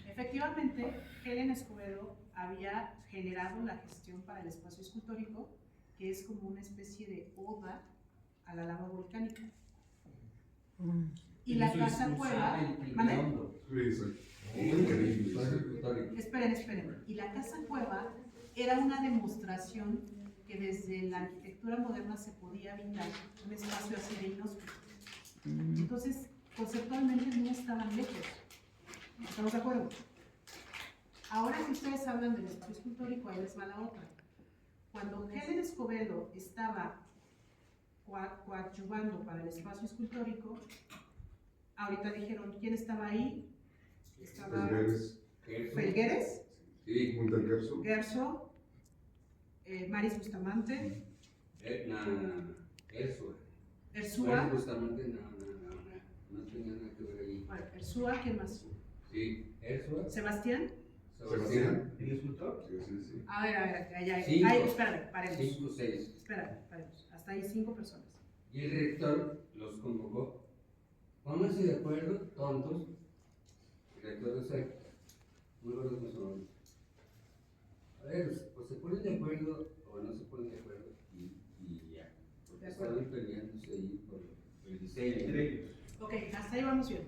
Efectivamente, Helen Escobedo había generado la gestión para el espacio escultórico, que es como una especie de oda a la lava volcánica. Y la casa cueva... ¿Vale? Sí, sí. Increíble. Espacio escultórico. Esperen. Y la casa cueva era una demostración que desde la arquitectura moderna se podía habitar un espacio así de inhóspito. Entonces, conceptualmente no estaban lejos. ¿Estamos de acuerdo? Ahora que ustedes hablan del espacio escultórico, ahí les va la otra. Cuando Helen Escobedo estaba coadyuvando para el espacio escultórico, ahorita dijeron, ¿quién estaba ahí? Estaba Felgueres, Sí. Gerso, Maris Bustamante, Erzúa. Bustamante no tenía nada que ver ahí. Bueno, Erzúa, ¿quién más? Sí, Erzúa. Sebastián. ¿El escultor? Sí. A ver, allá. Cinco. Ay, espérame, paremos. 5 o 6. Espérame, paremos. Hasta ahí 5 personas. Y el rector los convocó. Pónganse de acuerdo, tontos. El rector dice, muy buenos con su nombre. A ver, o se ponen de acuerdo o no se ponen de acuerdo y ya. Porque De acuerdo. estaban peleándose ahí por el diseño. Entre ellos. Ok, hasta ahí vamos bien.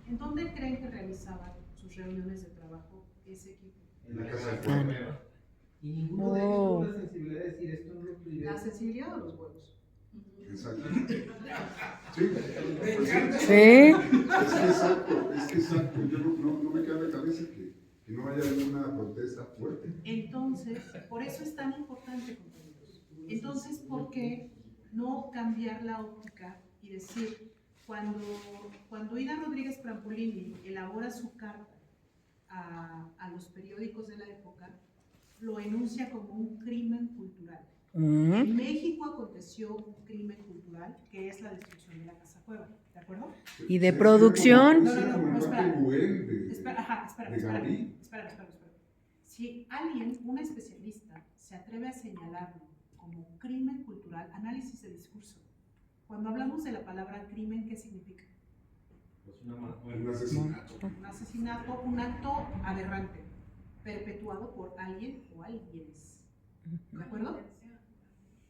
¿En dónde creen que realizaban sus reuniones de trabajo ese equipo? En la Casa casa de Cueva. Y ninguno de ellos tuvo la sensibilidad de decir esto no lo pide. La sensibilidad o los huevos. Exacto. Sí. Sí. Es que exacto. Yo no me queda en la cabeza que no haya alguna protesta fuerte. Entonces, por eso es tan importante, compañeros. Entonces, ¿por qué no cambiar la óptica y decir, cuando Ida Rodríguez Prampolini elabora su carta a los periódicos de la época, lo enuncia como un crimen cultural? En México aconteció un crimen cultural que es la destrucción de la Casa Cueva, ¿de acuerdo? Y de producción. No, espera. Espera. Espera. Si alguien, una especialista, se atreve a señalarlo como crimen cultural, análisis de discurso. Cuando hablamos de la palabra crimen, ¿qué significa? Pues Un asesinato. Un asesinato, un acto aberrante, perpetuado por alguien o alguienes. ¿De acuerdo?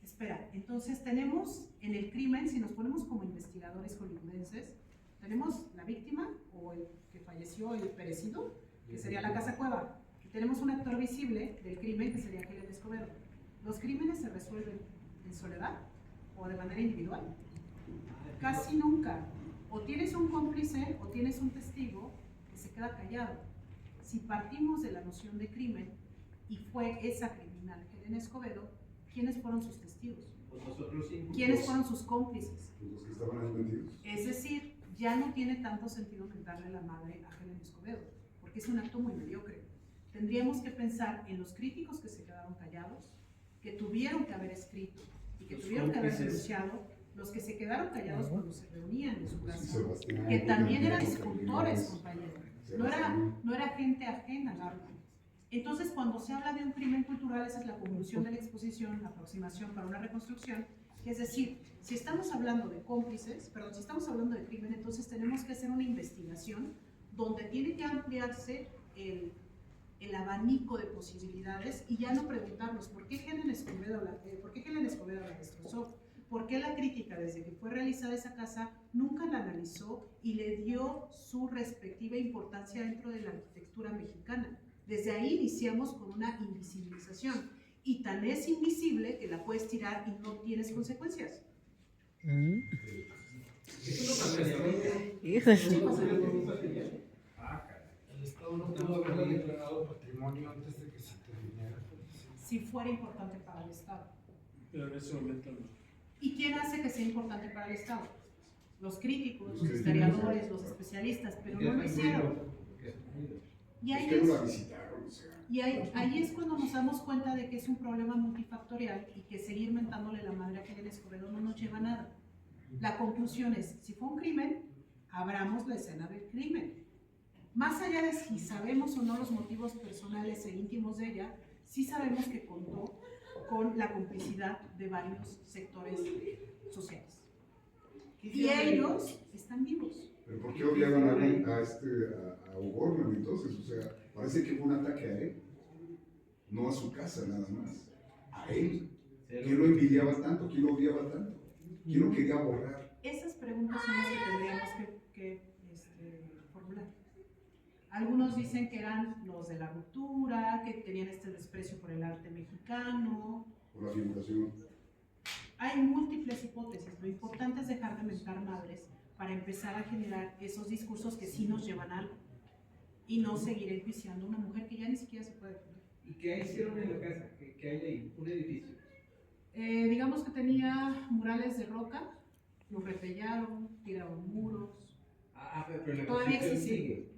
Espera, entonces tenemos en el crimen, si nos ponemos como investigadores hollywoodenses, tenemos la víctima o el que falleció, el perecido, que sería la Casa Cueva, y tenemos un actor visible del crimen, que sería Helen Escobedo. ¿Los crímenes se resuelven en soledad o de manera individual? Casi nunca. O tienes un cómplice o tienes un testigo que se queda callado. Si partimos de la noción de crimen y fue esa criminal Helen Escobedo, ¿quiénes fueron sus testigos? Pues nosotros sí. ¿Quiénes fueron sus cómplices? Los que estaban ahí metidos. Es decir, ya no tiene tanto sentido mentarle la madre a Helen Escobedo, porque es un acto muy mediocre. Tendríamos que pensar en los críticos que se quedaron callados, que tuvieron que haber escrito y que Los tuvieron que haber cómplices. denunciado, los que se quedaron callados cuando se reunían en su Sí, casa, Sebastián, que también eran Carlos, escultores, compañero. No era gente ajena al arte. Entonces, cuando se habla de un crimen cultural, esa es la conclusión de la exposición, la aproximación para una reconstrucción, que es decir, si estamos hablando de cómplices, perdón, si estamos hablando de crimen, entonces tenemos que hacer una investigación donde tiene que ampliarse el abanico de posibilidades y ya no preguntarnos ¿por qué Helen Escobedo la destrozó? ¿Por qué la crítica, desde que fue realizada esa casa, nunca la analizó y le dio su respectiva importancia dentro de la arquitectura mexicana? Desde ahí iniciamos con una invisibilización, y tan es invisible que la puedes tirar y no tienes consecuencias. Eso no pasaría. Híjole. El Estado no pudo haber declarado patrimonio antes de que se terminara. Si fuera importante para el Estado. Pero en ese momento no. ¿Y quién hace que sea importante para el Estado? Los críticos, Los los críticos, historiadores, sí. los especialistas, pero Que no lo es hicieron. ruido, que es ruido. Y ahí Es que no es, la visitaron, o sea. y ahí es cuando nos damos cuenta de que es un problema multifactorial y que seguir mentándole la madre a Helen Escobedo no nos lleva a nada. La conclusión es, si fue un crimen, abramos la escena del crimen. Más allá de si sabemos o no los motivos personales e íntimos de ella, sí sabemos que contó con la complicidad de varios sectores sociales. Y ellos están vivos. Pero ¿por qué odiaban a O'Gorman entonces? O sea, parece que fue un ataque a él, no a su casa nada más, a él. ¿Quién lo envidiaba tanto? ¿Quién lo odiaba tanto? ¿Quién lo quería borrar? Esas preguntas son las que tendríamos que formular. Algunos dicen que eran los de la ruptura, que tenían este desprecio por el arte mexicano. Por la figuración. Hay múltiples hipótesis. Lo importante es dejar de mentar madres para empezar a generar esos discursos que sí nos llevan a algo y no seguir enjuiciando a una mujer que ya ni siquiera se puede defender. ¿Y qué hicieron en la casa? ¿Qué hay ahí? Un edificio. Digamos que tenía murales de roca, los repellaron, tiraron muros. Pero la Todavía construcción existe. sigue.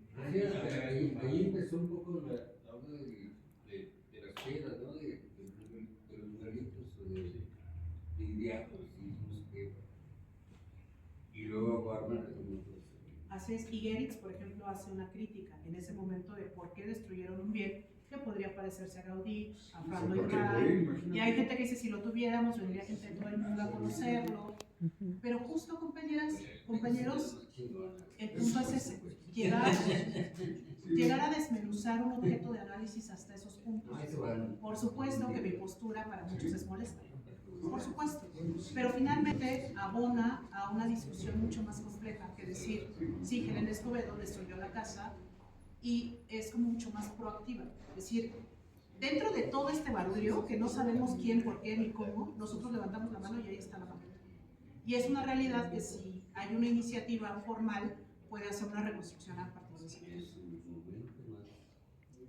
Ahí empezó un poco la onda de las piedras, ¿no? De los muralitos de indianos y no sé qué. Y luego Barman retomó todo eso. Así es, y Gerix, por ejemplo, hace una crítica en ese momento de por qué destruyeron un bien que podría parecerse a Gaudí, a Fernando Icay. Y hay gente que dice, si lo tuviéramos, vendría gente de todo el mundo a conocerlo. Pero justo, compañeros, el punto es ese, llegar a desmenuzar un objeto de análisis hasta esos puntos. Por supuesto que mi postura para muchos es molesta, por supuesto, pero finalmente abona a una discusión mucho más compleja que decir, sí, Helen Escobedo destruyó la casa, y es como mucho más proactiva, es decir, dentro de todo este barullo, que no sabemos quién, por qué ni cómo, nosotros levantamos la mano y ahí está la mano. Y es una realidad que si hay una iniciativa formal, puede hacer una reconstrucción a partir de eso.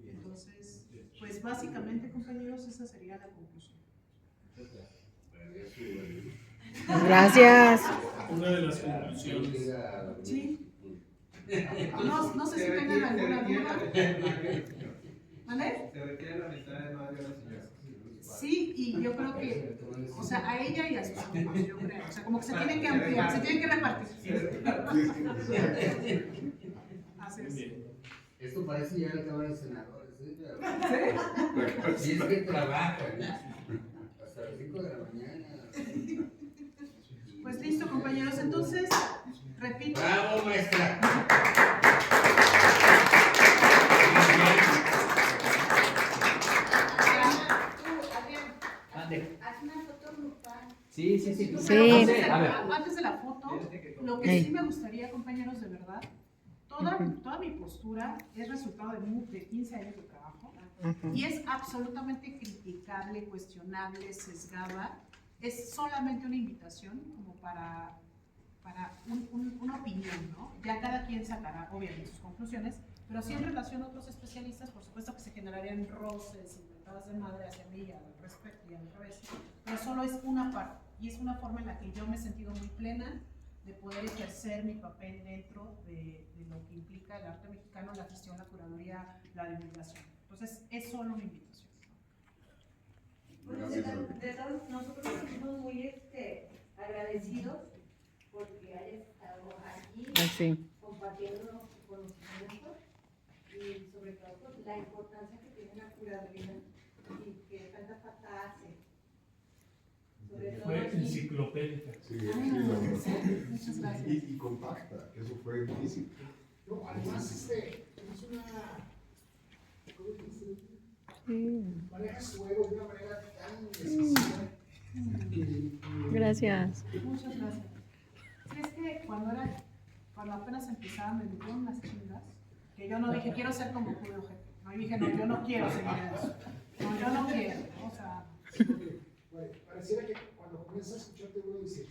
Entonces, pues básicamente, compañeros, esa sería la conclusión. Gracias. Una de las conclusiones. Sí. No sé si tengan alguna duda. ¿Vale? Se retira la mentada de madre a la señora. Sí, y yo creo que, o sea, a ella y a sus hijos, yo creo. O sea, como que se tiene que ampliar, se tiene que repartir. Así es. Esto parece ya la Cámara de Senadores. Sí, es que trabajan hasta las 5 de la mañana. Pues listo, compañeros. Entonces, repito. ¡Bravo, maestra! Haz una foto grupal. Sí. Pero Sí. antes de la foto, lo que sí me gustaría, compañeros, de verdad, toda mi postura es resultado de 15 años de trabajo y es absolutamente criticable, cuestionable, sesgada. Es solamente una invitación como para una opinión, ¿no? Ya cada quien sacará, obviamente, sus conclusiones, pero sí en relación a otros especialistas, por supuesto que se generarían roces, inventadas de madre hacia mí al respecto y al revés, pero solo es una parte y es una forma en la que yo me he sentido muy plena de poder ejercer mi papel dentro de lo que implica el arte mexicano, la gestión, la curaduría, la divulgación. Entonces, es solo una invitación. Bueno, nosotros nos sentimos muy agradecidos porque hayas estado aquí Así. compartiendo con nosotros y sobre todo pues, la importancia que tiene la curaduría y que tanta falta hace. Sobre todo Fue aquí. enciclopédica. Sí, la verdad. Muchas gracias. Y compacta, que eso fue difícil. No, además, es una. ¿Cómo dice? Manejas tu ego de una manera tan especial. Gracias. Muchas gracias. Sí, es que cuando apenas empezaba me metieron unas chingas, que yo no dije, quiero ser como Julio Jefe. No, y dije, no, yo no quiero seguir en eso. No, yo no quiero, ¿no? O sea... Bueno, pareciera que cuando comienzas a escucharte uno dice,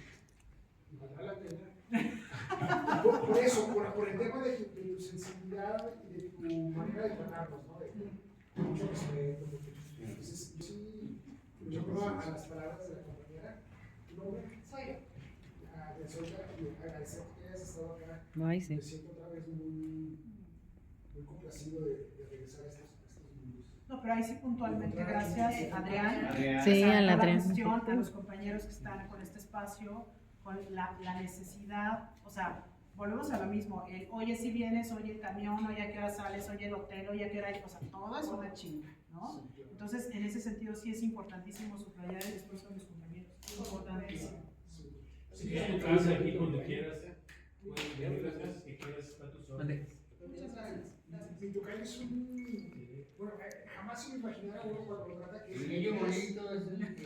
¿valdrá la pena? Por eso, por el tema de tu sensibilidad y de tu manera de tratarnos, ¿no? De mucho respeto. Entonces, sí, yo creo a las palabras de la compañera, tu nombre, Soy yo. y agradecerte que hayas estado acá. Ay, sí. Me siento otra vez muy complacido de regresar a estos mundos. No, pero ahí sí puntualmente, gracias Adrián. Sí, O sea, al a la Adrián. gestión, a los compañeros que están con este espacio, con la necesidad, o sea, volvemos a lo mismo, oye si vienes, oye el camión, oye a qué hora sales, oye el hotel, oye a qué hora hay, o sea, todo es una chinga, ¿no? Entonces, en ese sentido sí es importantísimo subrayar el esfuerzo de mis compañeros, es importantísimo. Si quieres tu casa aquí cuando quieras, puedes venir las veces que quieras, está a tus órdenes. Muchas gracias. Mi tocayo es un... Bueno, jamás se me imaginara uno cuando lo trata que El niño bonito es el que...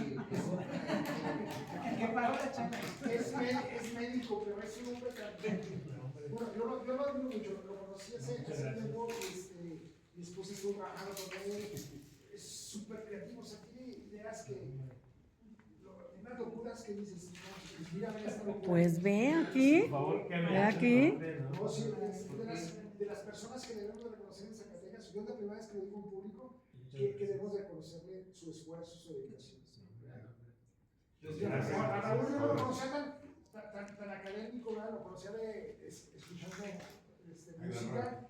¿Qué paró la changa? es médico, pero es un hombre tan... Bueno, yo lo admiro mucho, lo conocí hace tiempo, mi esposa estuvo trabajando con él, es súper creativo, o sea, tiene ideas que... unas locuras que dices, no, mira, esta locura. Pues ve aquí. Por favor, que me Ve aquí. No, sí, es de las personas que debemos de reconocer en Zacatecas. Yo es la primera vez que lo digo en público, que debemos de reconocerle su esfuerzo, su dedicación. Gracias. A Raúl no lo conocía tan académico, ¿verdad? Lo conocía escuchando música,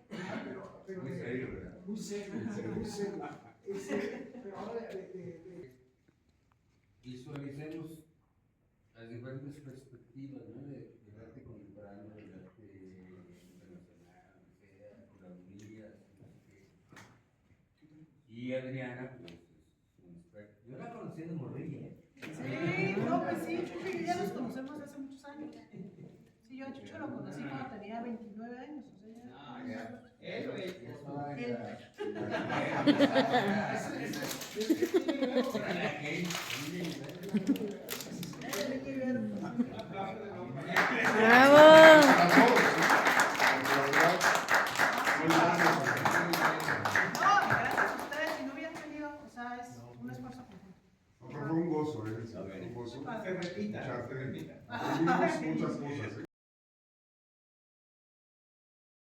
pero Muy serio, ¿verdad? muy serio, muy serio. Pero ahora Visualicemos las diferentes perspectivas, ¿no? Del arte contemporáneo, del arte internacional, curadurías, no sé qué. Y Adriana, pues, es un experto. Yo la conocí de morrilla, ¿eh? Sí, no, pues sí, Chucho y yo ya nos conocemos hace muchos años. Sí, yo a Chucho lo conocí cuando tenía 29 años, o sea, ya. Él o ella. ¡Bravo! No, gracias a ustedes, si no hubieran venido, o sea, es un esfuerzo conjunto. No, pero fue un gozo, fue un gozo. Se repita, escucharte. se repita. Aprendimos muchas cosas,